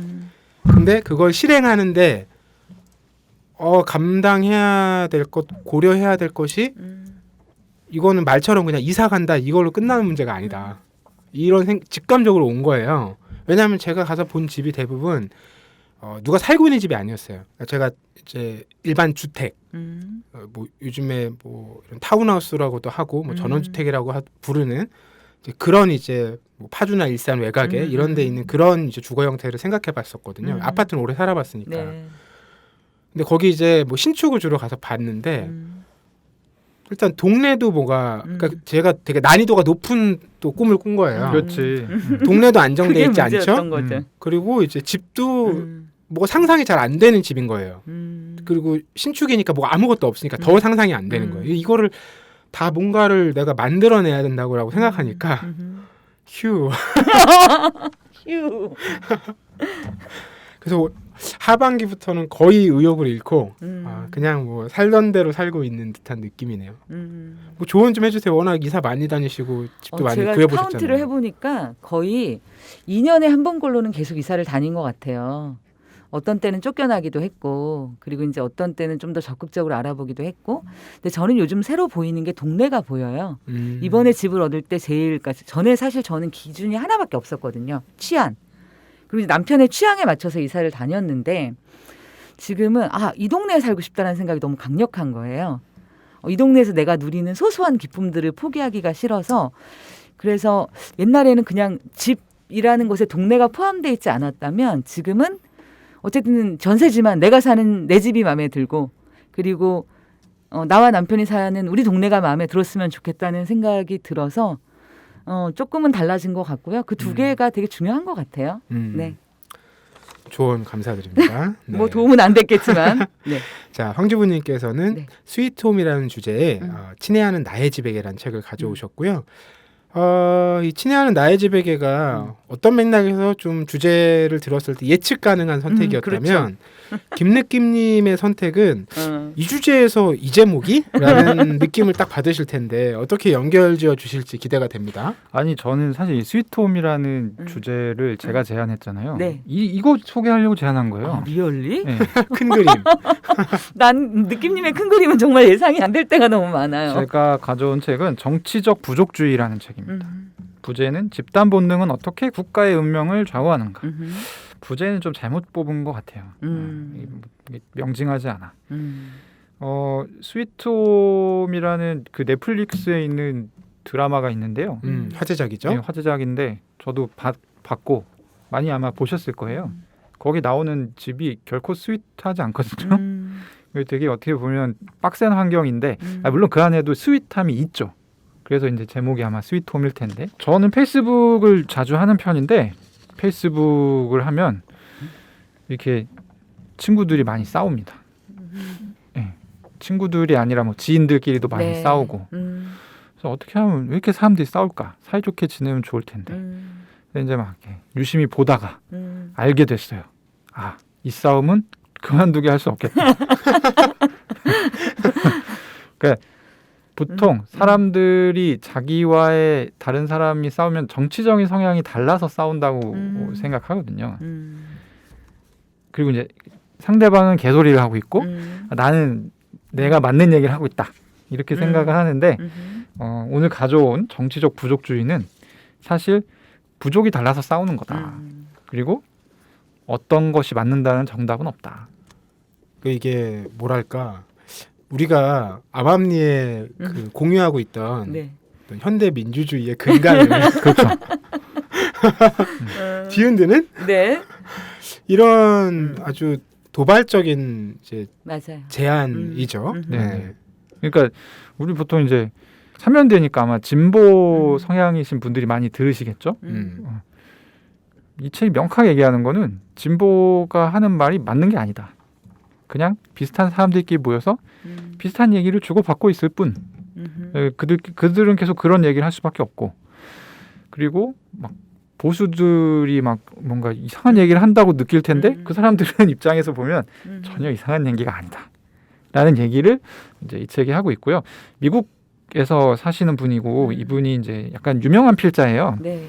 근데 그걸 실행하는데 감당해야 될 것, 고려해야 될 것이 이거는 말처럼 그냥 이사 간다 이걸로 끝나는 문제가 아니다. 이런 직감적으로 온 거예요. 왜냐하면 제가 가서 본 집이 대부분 누가 살고 있는 집이 아니었어요. 제가 이제 일반 주택, 뭐 요즘에 뭐 이런 타운하우스라고도 하고 뭐 전원주택이라고 부르는 이제 그런 이제 뭐 파주나 일산 외곽에 이런 데 있는 그런 이제 주거 형태를 생각해봤었거든요. 아파트는 오래 살아봤으니까. 네. 근데 거기 이제 뭐 신축을 주로 가서 봤는데 일단 동네도 그러니까 제가 되게 난이도가 높은 또 꿈을 꾼 거예요. 그렇지. 동네도 안정돼 그게 있지 문제였던 않죠? 거죠. 그리고 이제 집도 뭐가 상상이 잘 안 되는 집인 거예요. 그리고 신축이니까 뭐가 아무것도 없으니까 더 상상이 안 되는 거예요. 이거를 다 뭔가를 내가 만들어내야 된다고 생각하니까 휴. 휴. 그래서 하반기부터는 거의 의욕을 잃고 그냥 뭐 살던 대로 살고 있는 듯한 느낌이네요. 뭐 조언 좀 해주세요. 워낙 이사 많이 다니시고 집도 많이 제가 구해보셨잖아요. 카운트를 해보니까 거의 2년에 한 번 꼴로는 계속 이사를 다닌 것 같아요. 어떤 때는 쫓겨나기도 했고 그리고 이제 어떤 때는 좀 더 적극적으로 알아보기도 했고 근데 저는 요즘 새로 보이는 게 동네가 보여요. 이번에 집을 얻을 때 전에 사실 저는 기준이 하나밖에 없었거든요. 취향. 그리고 이제 남편의 취향에 맞춰서 이사를 다녔는데 지금은 이 동네에 살고 싶다는 생각이 너무 강력한 거예요. 이 동네에서 내가 누리는 소소한 기쁨들을 포기하기가 싫어서 그래서 옛날에는 그냥 집이라는 곳에 동네가 포함되어 있지 않았다면 지금은 어쨌든 전세지만 내가 사는 내 집이 마음에 들고 그리고 나와 남편이 사는 우리 동네가 마음에 들었으면 좋겠다는 생각이 들어서 조금은 달라진 것 같고요. 그 두 개가 되게 중요한 것 같아요. 네. 조언 감사드립니다. 네. 뭐 도움은 안 됐겠지만. 네. 자, 황주부님께서는 네. 스위트홈이라는 주제에 친애하는 나의 집에게라는 책을 가져오셨고요. 이 친애하는 나의 집에게가 어떤 맥락에서 좀 주제를 들었을 때 예측 가능한 선택이었다면 김느낌님의 선택은 이 주제에서 이 제목이?라는 느낌을 딱 받으실 텐데 어떻게 연결지어 주실지 기대가 됩니다. 아니 저는 사실 이 스위트홈이라는 주제를 제가 제안했잖아요. 네. 이거 소개하려고 제안한 거예요. 리얼리? 네. 큰 그림. 난 느낌님의 큰 그림은 정말 예상이 안 될 때가 너무 많아요. 제가 가져온 책은 정치적 부족주의라는 책입니다. 부제는 집단 본능은 어떻게 국가의 운명을 좌우하는가. 부제는 좀 잘못 뽑은 것 같아요. 이게 명징하지 않아. 스위트홈이라는 그 넷플릭스에 있는 드라마가 있는데요. 화제작이죠. 네, 화제작인데 저도 봤고 많이 아마 보셨을 거예요. 거기 나오는 집이 결코 스윗하지 않거든요. 되게 어떻게 보면 빡센 환경인데 물론 그 안에도 스윗함이 있죠. 그래서 이제 제목이 아마 스윗홈일 텐데 저는 페이스북을 자주 하는 편인데 페이스북을 하면 이렇게 친구들이 많이 싸웁니다. 네. 친구들이 아니라 뭐 지인들끼리도 많이 네. 싸우고. 그래서 어떻게 하면 왜 이렇게 사람들이 싸울까? 사이좋게 지내면 좋을 텐데. 근데 이제 막 이렇게 유심히 보다가 알게 됐어요. 아, 이 싸움은 그만두게 할 수 없겠다. 그러니까 보통 사람들이 자기와의 다른 사람이 싸우면 정치적인 성향이 달라서 싸운다고 생각하거든요. 그리고 이제 상대방은 개소리를 하고 있고 나는 내가 맞는 얘기를 하고 있다. 이렇게 생각을 하는데 오늘 가져온 정치적 부족주의는 사실 부족이 달라서 싸우는 거다. 그리고 어떤 것이 맞는다는 정답은 없다. 그 이게 뭐랄까 우리가 암암리에 그 공유하고 있던 네. 어떤 현대 민주주의의 근간을 그렇죠. 뒤흔드는 네. 이런 아주 도발적인 이제 맞아요. 제안이죠. 네. 그러니까 우리 보통 이제 참여되니까 아마 진보 성향이신 분들이 많이 들으시겠죠. 이 책이 명확하게 얘기하는 거는 진보가 하는 말이 맞는 게 아니다. 그냥 비슷한 사람들끼리 모여서 비슷한 얘기를 주고받고 있을 뿐. 그들은 계속 그런 얘기를 할 수밖에 없고. 그리고 막 보수들이 막 뭔가 이상한 얘기를 한다고 느낄 텐데 그 사람들은 입장에서 보면 전혀 이상한 얘기가 아니다. 라는 얘기를 이제 이 책이 하고 있고요. 미국에서 사시는 분이고 이분이 이제 약간 유명한 필자예요. 네.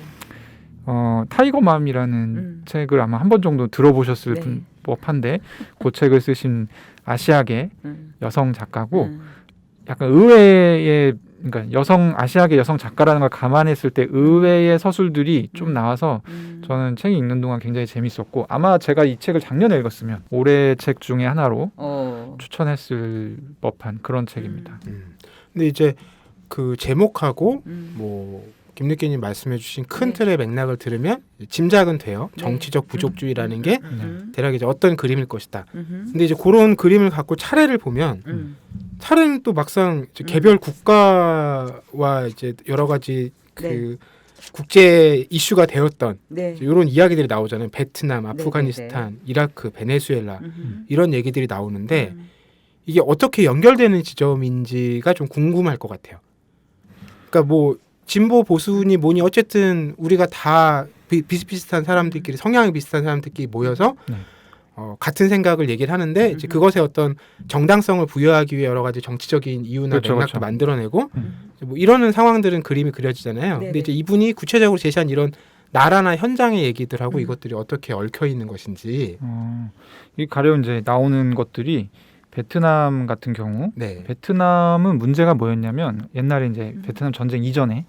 타이거맘이라는 책을 아마 한 번 정도 들어보셨을 네. 법한데 그 책을 쓰신 아시아계 여성 작가고 약간 의외의 그러니까 여성 아시아계 여성 작가라는 걸 감안했을 때 의외의 서술들이 좀 나와서 저는 책이 읽는 동안 굉장히 재밌었고 아마 제가 이 책을 작년에 읽었으면 올해 책 중에 하나로 추천했을 법한 그런 책입니다. 근데 이제 그 제목하고 뭐 김느끼님 말씀해주신 큰 틀의 맥락을 들으면 짐작은 돼요. 네. 정치적 부족주의라는 게 네. 대략 이제 어떤 그림일 것이다. 근데 이제 그런 그림을 갖고 차례를 보면 차례는 또 막상 이제 개별 국가와 이제 여러 가지 그 네. 국제 이슈가 되었던 네. 이런 이야기들이 나오잖아요. 베트남, 네, 아프가니스탄, 이라크, 베네수엘라 이런 얘기들이 나오는데 이게 어떻게 연결되는 지점인지가 좀 궁금할 것 같아요. 그러니까 뭐 진보 보수니 뭐니 어쨌든 우리가 다 비슷비슷한 사람들끼리 성향이 비슷한 사람들끼리 모여서 같은 생각을 얘기를 하는데 이제 그것에 어떤 정당성을 부여하기 위해 여러 가지 정치적인 이유나 그렇죠, 맥락도 그렇죠. 만들어내고 뭐 이러는 상황들은 그림이 그려지잖아요. 근데 네네. 이제 이분이 구체적으로 제시한 이런 나라나 현장의 얘기들하고 이것들이 어떻게 얽혀 있는 것인지. 이 가령 이제 나오는 것들이 베트남 같은 경우 네. 베트남은 문제가 뭐였냐면 옛날에 이제 베트남 전쟁 이전에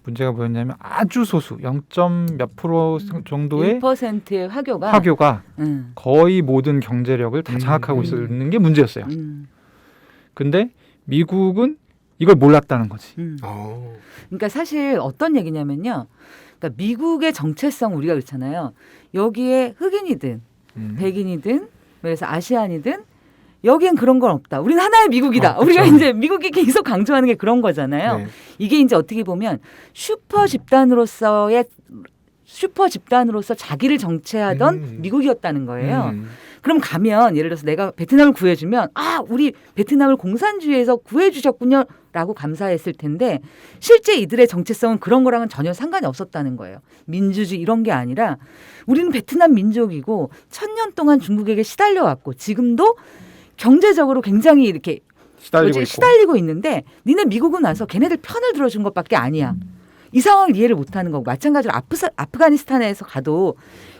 문제가 뭐였냐면 아주 소수 0.몇% 정도의 1%의 화교가 화교가 거의 모든 경제력을 다 장악하고 있는 게 문제였어요. 근데 미국은 이걸 몰랐다는 거지. 그러니까 사실 어떤 얘기냐면요. 그러니까 미국의 정체성 우리가 그렇잖아요. 여기에 흑인이든 백인이든 그래서 아시안이든 여기엔 그런 건 없다. 우리는 하나의 미국이다. 우리가 이제 미국이 계속 강조하는 게 그런 거잖아요. 네. 이게 이제 어떻게 보면 슈퍼 집단으로서 자기를 정체하던 미국이었다는 거예요. 그럼 가면 예를 들어서 내가 베트남을 구해주면 우리 베트남을 공산주의에서 구해주셨군요 라고 감사했을 텐데 실제 이들의 정체성은 그런 거랑은 전혀 상관이 없었다는 거예요. 민주주의 이런 게 아니라 우리는 베트남 민족이고 1000년 동안 중국에게 시달려왔고 지금도 경제적으로 굉장히 이렇게 시달리고 있는데 니네 미국은 와서 걔네들 편을 들어준 것밖에 아니야. 이 상황을 이해를 못하는 거고 마찬가지로 아프가니스탄에서 가도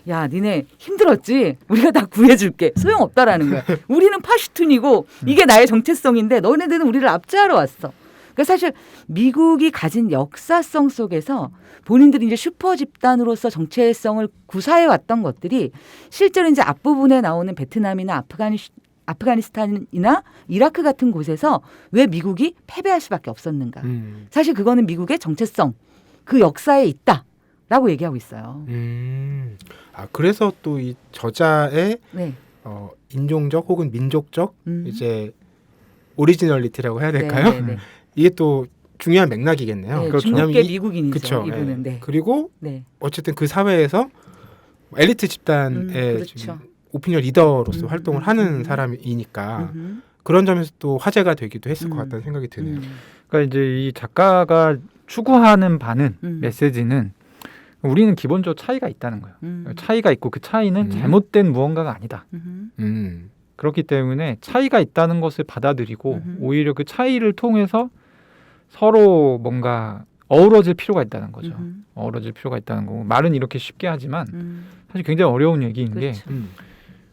야 니네 힘들었지? 우리가 다 구해줄게. 소용없다라는 거야. 우리는 파슈툰이고 이게 나의 정체성인데 너네들은 우리를 압제하러 왔어. 그러니까 사실 미국이 가진 역사성 속에서 본인들이 이제 슈퍼 집단으로서 정체성을 구사해 왔던 것들이 실제로 이제 앞부분에 나오는 베트남이나 아프가니스탄이나 이라크 같은 곳에서 왜 미국이 패배할 수밖에 없었는가. 사실 그거는 미국의 정체성, 그 역사에 있다라고 얘기하고 있어요. 그래서 또 이 저자의 네. 인종적 혹은 민족적 이제 오리지널리티라고 해야 될까요? 네. 이게 또 중요한 맥락이겠네요. 네, 그렇죠. 중국계 미국인이죠. 그쵸, 이분은. 네. 그리고 네. 어쨌든 그 사회에서 엘리트 집단의 그렇죠. 지금 오피니언 리더로서 음, 활동을 하는 사람이니까 음흠. 그런 점에서 또 화제가 되기도 했을 것 같다는 생각이 드네요. 그러니까 이제 이 작가가 추구하는 바는 메시지는 우리는 기본적으로 차이가 있다는 거예요. 차이가 있고 그 차이는 잘못된 무언가가 아니다. 그렇기 때문에 차이가 있다는 것을 받아들이고 오히려 그 차이를 통해서 서로 뭔가 어우러질 필요가 있다는 거죠. 어우러질 필요가 있다는 거고 말은 이렇게 쉽게 하지만 사실 굉장히 어려운 얘기인 그렇죠. 게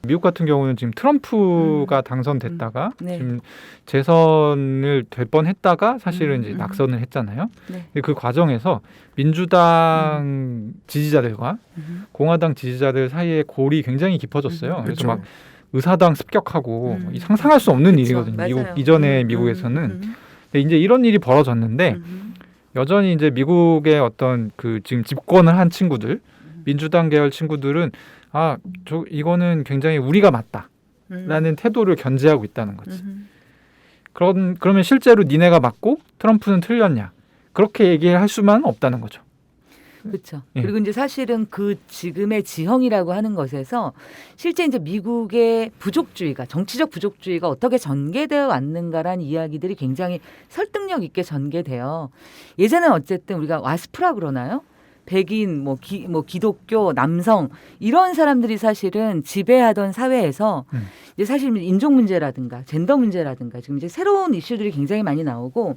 미국 같은 경우는 지금 트럼프가 당선됐다가 네. 지금 재선을 될 뻔했다가 사실은 이제 낙선을 했잖아요. 네. 근데 그 과정에서 민주당 지지자들과 공화당 지지자들 사이에 골이 굉장히 깊어졌어요. 그래서 그렇죠. 막 의사당 습격하고 이 상상할 수 없는 그쵸, 일이거든요. 맞아요. 미국 이전의 미국에서는 근데 이제 이런 일이 벌어졌는데 여전히 이제 미국의 어떤 그 지금 집권을 한 친구들, 민주당 계열 친구들은 저 이거는 굉장히 우리가 맞다라는 태도를 견지하고 있다는 거지. 그러면 실제로 니네가 맞고 트럼프는 틀렸냐? 그렇게 얘기를 할 수만 없다는 거죠. 그렇죠. 예. 그리고 이제 사실은 그 지금의 지형이라고 하는 것에서 실제 이제 미국의 부족주의가 정치적 부족주의가 어떻게 전개되어 왔는가라는 이야기들이 굉장히 설득력 있게 전개돼요. 예전에는 어쨌든 우리가 와스프라 그러나요? 백인, 기독교, 남성 이런 사람들이 사실은 지배하던 사회에서 이제 사실 인종 문제라든가 젠더 문제라든가 지금 이제 새로운 이슈들이 굉장히 많이 나오고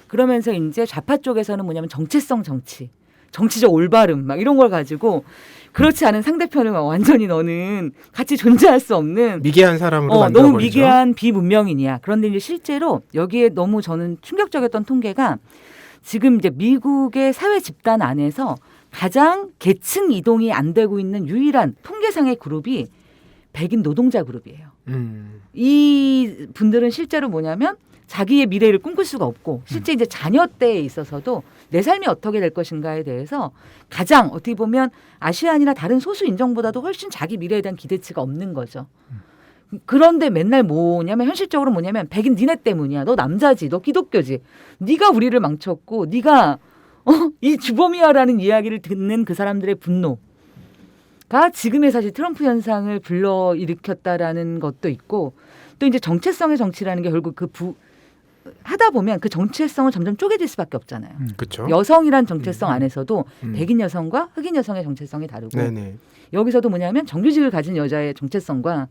그러면서 이제 좌파 쪽에서는 뭐냐면 정체성 정치. 정치적 올바름 막 이런 걸 가지고 그렇지 않은 상대편을 막 완전히 너는 같이 존재할 수 없는 미개한 사람으로 너무 만들어버리죠. 미개한 비문명인이야. 그런데 이제 실제로 여기에 너무 저는 충격적이었던 통계가 지금 이제 미국의 사회 집단 안에서 가장 계층 이동이 안 되고 있는 유일한 통계상의 그룹이 백인 노동자 그룹이에요. 이 분들은 실제로 뭐냐면 자기의 미래를 꿈꿀 수가 없고 실제 이제 자녀 때에 있어서도 내 삶이 어떻게 될 것인가에 대해서 가장 어떻게 보면 아시안이나 다른 소수 인종보다도 훨씬 자기 미래에 대한 기대치가 없는 거죠. 그런데 맨날 현실적으로 뭐냐면 백인 니네 때문이야. 너 남자지. 너 기독교지. 네가 우리를 망쳤고 네가 이 주범이야라는 이야기를 듣는 그 사람들의 분노가 지금의 사실 트럼프 현상을 불러일으켰다라는 것도 있고 또 이제 정체성의 정치라는 게 결국 하다 보면 그 정체성은 점점 쪼개질 수밖에 없잖아요. 그렇죠. 여성이란 정체성 안에서도 백인 여성과 흑인 여성의 정체성이 다르고 네네. 여기서도 뭐냐면 정규직을 가진 여자의 정체성과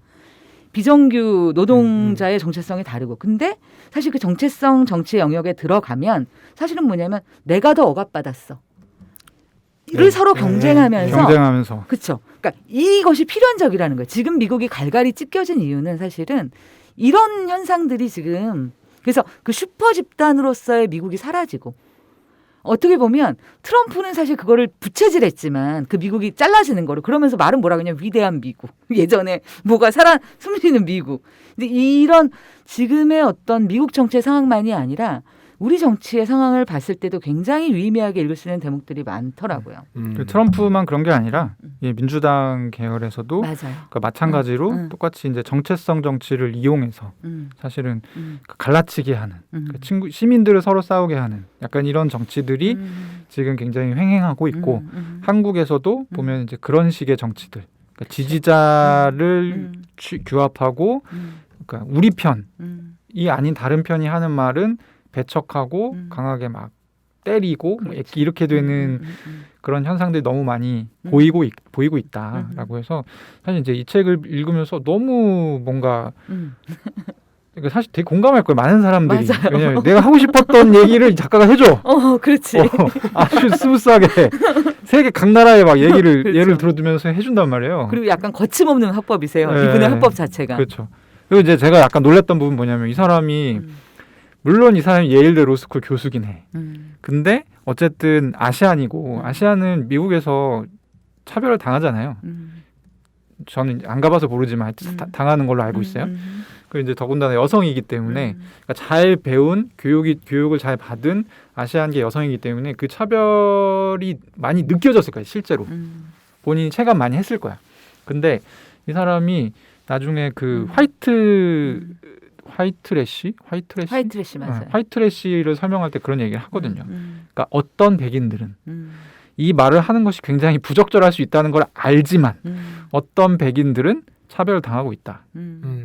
비정규 노동자의 정체성이 다르고 근데 사실 그 정체성 정치의 영역에 들어가면 사실은 뭐냐면 내가 더 억압받았어. 를 서로 경쟁하면서 그렇죠. 그러니까 이것이 필연적이라는 거예요. 지금 미국이 갈갈이 찢겨진 이유는 사실은 이런 현상들이 지금 그래서 그 슈퍼 집단으로서의 미국이 사라지고 어떻게 보면 트럼프는 사실 그거를 부채질했지만 그 미국이 잘라지는 거로 그러면서 말은 뭐라 그러냐 위대한 미국 예전에 뭐가 숨쉬는 미국 근데 이런 지금의 어떤 미국 정치의 상황만이 아니라 우리 정치의 상황을 봤을 때도 굉장히 유의미하게 읽을 수 있는 대목들이 많더라고요. 트럼프만 그런 게 아니라 민주당 계열에서도 맞아요. 그러니까 마찬가지로 똑같이 이제 정체성 정치를 이용해서 사실은 갈라치게 하는 그러니까 시민들을 서로 싸우게 하는 약간 이런 정치들이 지금 굉장히 횡행하고 있고 한국에서도 보면 이제 그런 식의 정치들 그러니까 지지자를 규합하고 그러니까 우리 편이 아닌 다른 편이 하는 말은 배척하고 강하게 막 때리고 이렇게 되는 그런 현상들이 너무 많이 보이고 있다라고 해서 사실 이제 이 책을 읽으면서 너무 뭔가 그러니까 사실 되게 공감할 거예요. 많은 사람들이. 맞아요. 왜냐면 내가 하고 싶었던 얘기를 작가가 해줘. 그렇지. 아주 스무스하게 세계 각 나라의 막 얘기를 그렇죠. 예를 들어두면서 해준단 말이에요. 그리고 약간 거침없는 화법이세요. 네. 이분의 화법 자체가. 그렇죠. 그리고 이제 제가 약간 놀랐던 부분 뭐냐면 이 사람이 물론 이 사람이 예일대 로스쿨 교수긴 해. 근데 어쨌든 아시안이고 아시안은 미국에서 차별을 당하잖아요. 저는 안 가봐서 모르지만 하여튼 당하는 걸로 알고 있어요. 그리고 이제 더군다나 여성이기 때문에 그러니까 잘 배운 교육을 잘 받은 아시안계 여성이기 때문에 그 차별이 많이 느껴졌을 거예요. 실제로 본인이 체감 많이 했을 거야. 근데 이 사람이 나중에 그 화이트래쉬 맞아요. 화이트래쉬를 설명할 때 그런 얘기를 하거든요. 그러니까 어떤 백인들은 이 말을 하는 것이 굉장히 부적절할 수 있다는 걸 알지만 어떤 백인들은 차별을 당하고 있다.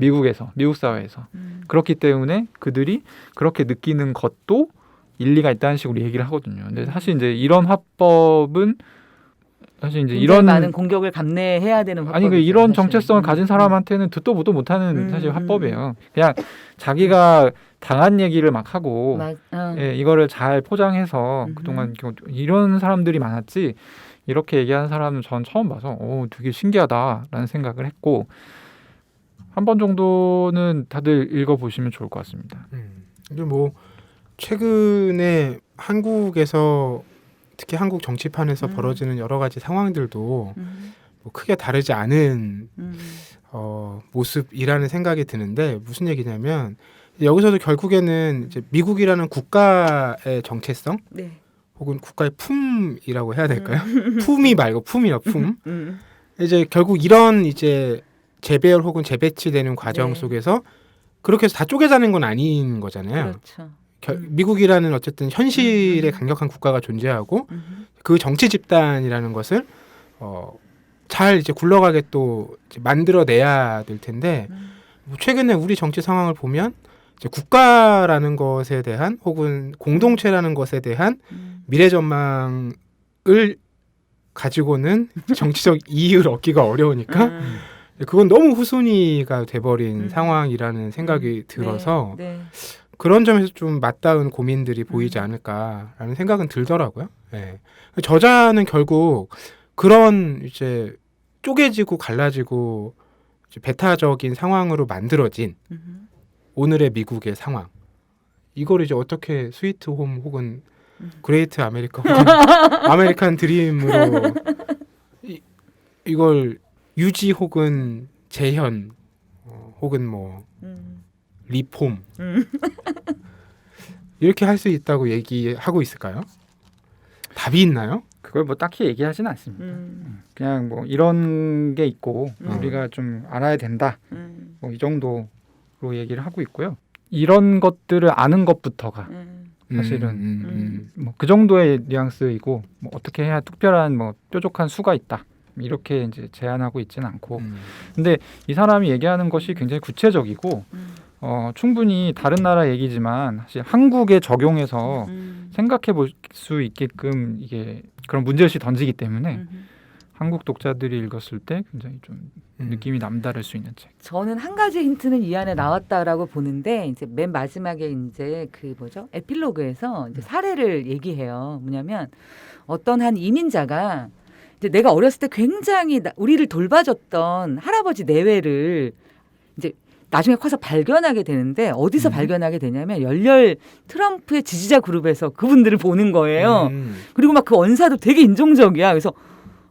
미국에서, 미국 사회에서. 그렇기 때문에 그들이 그렇게 느끼는 것도 일리가 있다는 식으로 얘기를 하거든요. 근데 사실 이제 이런 화법은 사실 이제 이런 많은 공격을 감내해야 되는 화법이죠. 아니 이런 사실. 정체성을 가진 사람한테는 듣도 보도 못하는 사실 화법이에요. 그냥 자기가 당한 얘기를 막 하고 예, 이거를 잘 포장해서 그동안 이런 사람들이 많았지 이렇게 얘기하는 사람은 전 처음 봐서 되게 신기하다라는 생각을 했고 한 번 정도는 다들 읽어보시면 좋을 것 같습니다. 근데 뭐 최근에 한국에서 특히 한국 정치판에서 벌어지는 여러 가지 상황들도 뭐 크게 다르지 않은 모습이라는 생각이 드는데 무슨 얘기냐면 여기서도 결국에는 이제 미국이라는 국가의 정체성 네. 혹은 국가의 품이라고 해야 될까요? 품이 말고 품이요, 품. 이제 결국 이런 이제 재배열 혹은 재배치되는 과정 네. 속에서 그렇게 해서 다 쪼개자는 건 아닌 거잖아요. 그렇죠. 미국이라는 어쨌든 현실의 강력한 국가가 존재하고 그 정치 집단이라는 것을 잘 이제 굴러가게 또 이제 만들어내야 될 텐데 뭐 최근에 우리 정치 상황을 보면 이제 국가라는 것에 대한 혹은 공동체라는 것에 대한 미래 전망을 가지고는 정치적 이익을 얻기가 어려우니까 그건 너무 후순위가 돼버린 상황이라는 생각이 들어서 네. 그런 점에서 좀 맞닿은 고민들이 보이지 않을까라는 생각은 들더라고요. 네. 저자는 결국 그런 이제 쪼개지고 갈라지고 이제 배타적인 상황으로 만들어진 오늘의 미국의 상황 이걸 이제 어떻게 스위트 홈 혹은 그레이트 아메리카 혹은 아메리칸 드림으로 이걸 유지 혹은 재현 혹은 뭐 리폼 이렇게 할 수 있다고 얘기하고 있을까요? 답이 있나요? 그걸 뭐 딱히 얘기하지는 않습니다. 그냥 뭐 이런 게 있고 우리가 좀 알아야 된다. 뭐 이 정도로 얘기를 하고 있고요. 이런 것들을 아는 것부터가 사실은 뭐 그 정도의 뉘앙스이고 뭐 어떻게 해야 특별한 뭐 뾰족한 수가 있다. 이렇게 이제 제안하고 있지는 않고 근데 이 사람이 얘기하는 것이 굉장히 구체적이고 충분히 다른 나라 얘기지만 사실 한국에 적용해서 생각해 볼 수 있게끔 이게 그런 문제의식이 던지기 때문에 한국 독자들이 읽었을 때 굉장히 좀 느낌이 남다를 수 있는 책. 저는 한 가지 힌트는 이 안에 나왔다라고 보는데 이제 맨 마지막에 이제 그 뭐죠? 에필로그에서 이제 사례를 얘기해요. 뭐냐면 어떤 한 이민자가 이제 내가 어렸을 때 굉장히 우리를 돌봐줬던 할아버지 내외를 이제 나중에 커서 발견하게 되는데 어디서 발견하게 되냐면 열렬 트럼프의 지지자 그룹에서 그분들을 보는 거예요. 그리고 막 그 언사도 되게 인종적이야. 그래서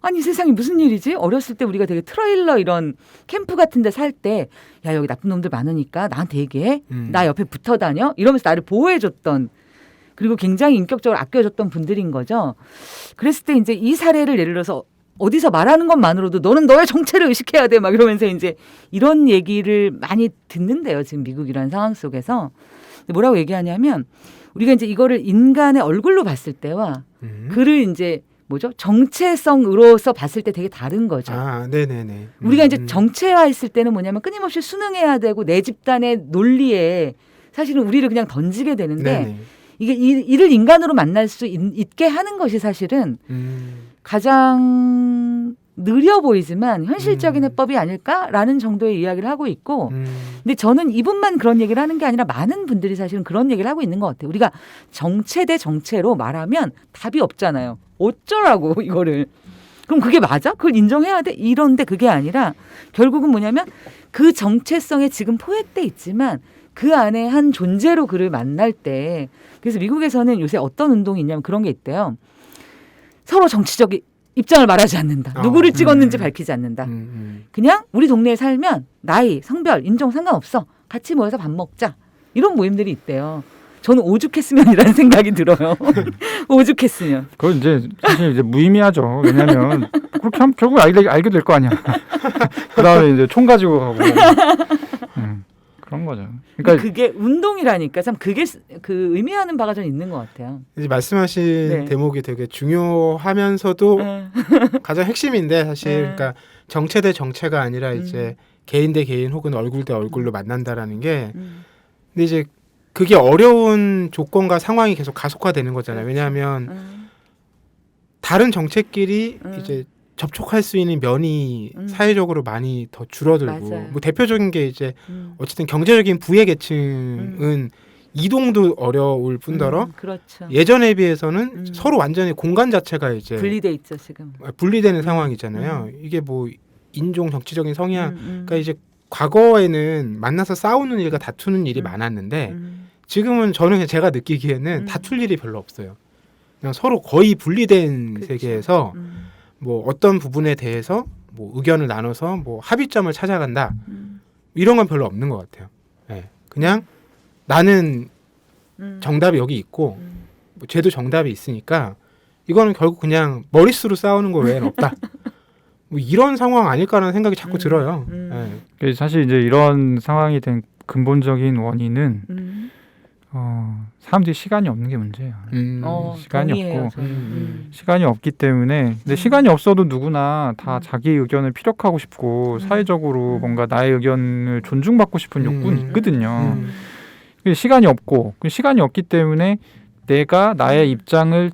아니 세상에 무슨 일이지? 어렸을 때 우리가 되게 트레일러 이런 캠프 같은 데 살 때 야 여기 나쁜 놈들 많으니까 나한테 얘기해. 나 옆에 붙어 다녀. 이러면서 나를 보호해줬던 그리고 굉장히 인격적으로 아껴줬던 분들인 거죠. 그랬을 때 이제 이 사례를 예를 들어서 어디서 말하는 것만으로도 너는 너의 정체를 의식해야 돼 막 이러면서 이제 이런 얘기를 많이 듣는데요. 지금 미국이라는 상황 속에서 뭐라고 얘기하냐면 우리가 이제 이거를 인간의 얼굴로 봤을 때와 그를 이제 뭐죠? 정체성으로서 봤을 때 되게 다른 거죠. 아, 네네네. 우리가 이제 정체화했을 때는 뭐냐면 끊임없이 수능해야 되고 내 집단의 논리에 사실은 우리를 그냥 던지게 되는데 네네. 이게 이를 인간으로 만날 수 있게 하는 것이 사실은 가장 느려 보이지만 현실적인 해법이 아닐까라는 정도의 이야기를 하고 있고 근데 저는 이분만 그런 얘기를 하는 게 아니라 많은 분들이 사실은 그런 얘기를 하고 있는 것 같아요. 우리가 정체 대 정체로 말하면 답이 없잖아요. 어쩌라고 이거를. 그럼 그게 맞아? 그걸 인정해야 돼? 이런데 그게 아니라 결국은 뭐냐면 그 정체성에 지금 포획돼 있지만 그 안에 한 존재로 그를 만날 때 그래서 미국에서는 요새 어떤 운동이 있냐면 그런 게 있대요. 서로 정치적 입장을 말하지 않는다. 누구를 찍었는지 밝히지 않는다. 그냥 우리 동네에 살면 나이, 성별, 인종 상관없어. 같이 모여서 밥 먹자. 이런 모임들이 있대요. 저는 오죽했으면이라는 생각이 들어요. 오죽했으면. 그건 이제 사실 이제 무의미하죠. 왜냐하면 그렇게 하면 결국 알게 될 거 아니야. 그다음에 이제 총 가지고 가고. 그런 거죠. 근데 그러니까 그게 운동이라니까 참 그게 그 의미하는 바가 좀 있는 것 같아요. 이제 말씀하신 네. 대목이 되게 중요하면서도 네. 가장 핵심인데 사실 네. 그러니까 정체 대 정체가 아니라 이제 개인 대 개인 혹은 얼굴 대 얼굴로 만난다라는 게 근데 이제 그게 어려운 조건과 상황이 계속 가속화되는 거잖아요. 왜냐하면 다른 정체끼리 이제 접촉할 수 있는 면이 사회적으로 많이 더 줄어들고 맞아요. 뭐 대표적인 게 이제 어쨌든 경제적인 부의 계층은 이동도 어려울 뿐더러 그렇죠. 예전에 비해서는 서로 완전히 공간 자체가 이제 분리돼 있죠 지금. 분리되는 상황이잖아요. 이게 뭐 인종 정치적인 성향 그러니까 이제 과거에는 만나서 싸우는 일과 다투는 일이 많았는데 지금은 저는 그냥 제가 느끼기에는 다툴 일이 별로 없어요. 그냥 서로 거의 분리된 그쵸. 세계에서 뭐 어떤 부분에 대해서 뭐 의견을 나눠서 뭐 합의점을 찾아간다 이런 건 별로 없는 것 같아요. 네. 그냥 나는 정답이 여기 있고 뭐 쟤도 정답이 있으니까 이거는 결국 그냥 머릿수로 싸우는 거 외에는 없다. 뭐 이런 상황 아닐까라는 생각이 자꾸 들어요. 네. 사실 이제 이런 상황이 된 근본적인 원인은 사람들이 시간이 없는 게 문제예요. 시간이 동의해요, 없고 저는. 시간이 없기 때문에 근데 시간이 없어도 누구나 다 자기 의견을 피력하고 싶고 사회적으로 뭔가 나의 의견을 존중받고 싶은 욕구는 있거든요. 시간이 없고 그 시간이 없기 때문에 내가 나의 입장을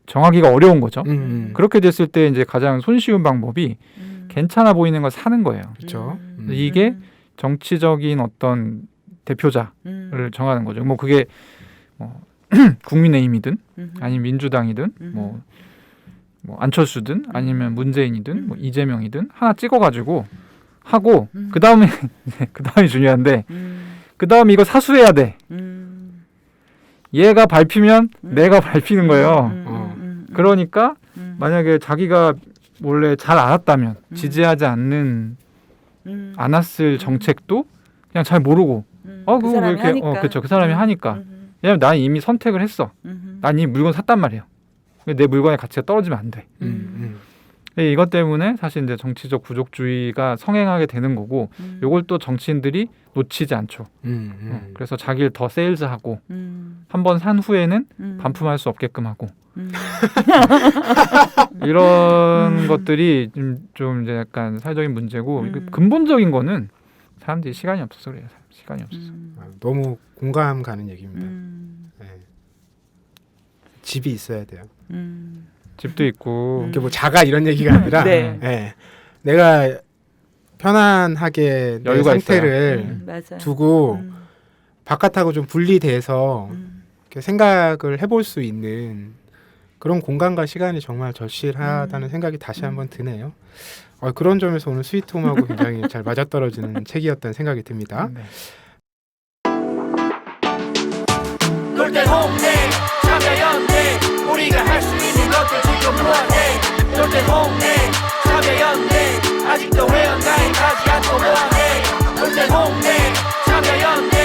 정하기가 어려운 거죠. 그렇게 됐을 때 이제 가장 손쉬운 방법이 괜찮아 보이는 걸 사는 거예요. 그렇죠. 이게 정치적인 어떤 대표자를 정하는 거죠. 뭐 그게 국민의힘이든 아니면 민주당이든 뭐 안철수든 아니면 문재인이든 뭐 이재명이든 하나 찍어가지고 하고 그 다음이 중요한데 그 다음에 이거 사수해야 돼. 얘가 밟히면 내가 밟히는 거예요. 그러니까 만약에 자기가 원래 잘 알았다면 지지하지 않았을 정책도 그냥 잘 모르고 그거 왜 이렇게 그렇죠. 그 사람이 하니까. 왜냐면 난 이미 선택을 했어. 난 이 물건 샀단 말이에요. 내 물건의 가치가 떨어지면 안 돼. 이것 때문에 사실 이제 정치적 부족주의가 성행하게 되는 거고, 요걸 또 정치인들이 놓치지 않죠. 그래서 자기를 더 세일즈하고, 한번 산 후에는 반품할 수 없게끔 하고, 이런 것들이 좀 이제 약간 사회적인 문제고, 근본적인 거는 사람들이 시간이 없어서 그래요. 시간이 없어서. 너무 공감 가는 얘기입니다. 네. 집이 있어야 돼요. 집도 있고 이게 뭐 자가 이런 얘기가 아니라 네. 네. 내가 편안하게 내 여유가 상태를 두고 바깥하고 좀 분리돼서 이렇게 생각을 해볼 수 있는 그런 공간과 시간이 정말 절실하다는 생각이 다시 한번 드네요. 그런 점에서 오늘 스위트홈하고 굉장히 잘 맞아떨어지는 책이었다는 생각이 듭니다. 네. 놀때홈내 참여연대 우리가 할 수 있는 것들 지금 뭐하네 놀때홈내 참여연대 아직도 회원가입하지 않고 뭐하네 놀때홈내 참여연대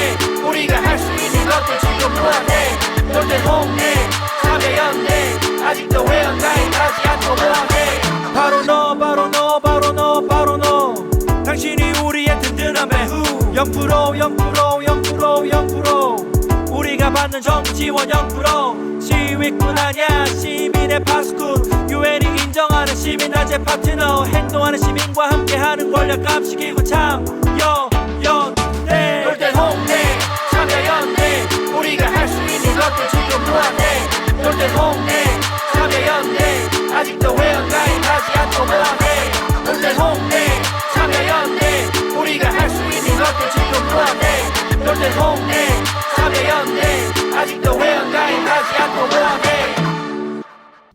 우리가 할 수 있는 것들 지금 뭐하네 놀때홈내 참여연대 아직도 회원가입하지 않고 뭐하네 바로 너 바로 너 바로 너 바로 너 당신이 우리의 든든함에 0% 우리가 받는 정부 지원 0% 시위꾼 아냐 시민의 파수꾼 유엔이 인정하는 시민단체 파트너 행동하는 시민과 함께하는 권력 감시기구 참여연대 놀때홈내 참여연대 우리가 할 수 있는 것들 지금 뭐하네 놀때홈내 참여연대 아직도 회원가입하지 않고 뭐하네 놀때홈내 참여연대 우리가 할 수 있는 것들 지금 뭐하네 놀때홈내 참여연대 아직도 회원가입하지 않고 뭐하네.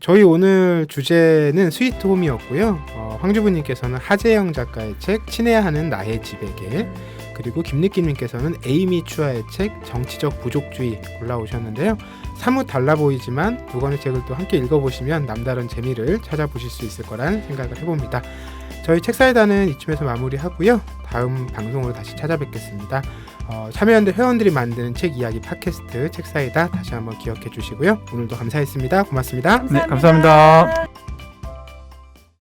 저희 오늘 주제는 스위트홈이었고요. 황주부님께서는 하재영 작가의 책 친해야 하는 나의 집에게, 그리고 김느낌님께서는 에이미 추아의 책 정치적 부족주의 골라오셨는데요. 사뭇 달라 보이지만 두 권의 책을 또 함께 읽어보시면 남다른 재미를 찾아보실 수 있을 거란 생각을 해봅니다. 저희 책사이다는 이쯤에서 마무리하고요. 다음 방송으로 다시 찾아뵙겠습니다. 참여연대 회원들이 만드는 책 이야기 팟캐스트 책사이다 다시 한번 기억해 주시고요. 오늘도 감사했습니다. 고맙습니다. 네, 감사합니다.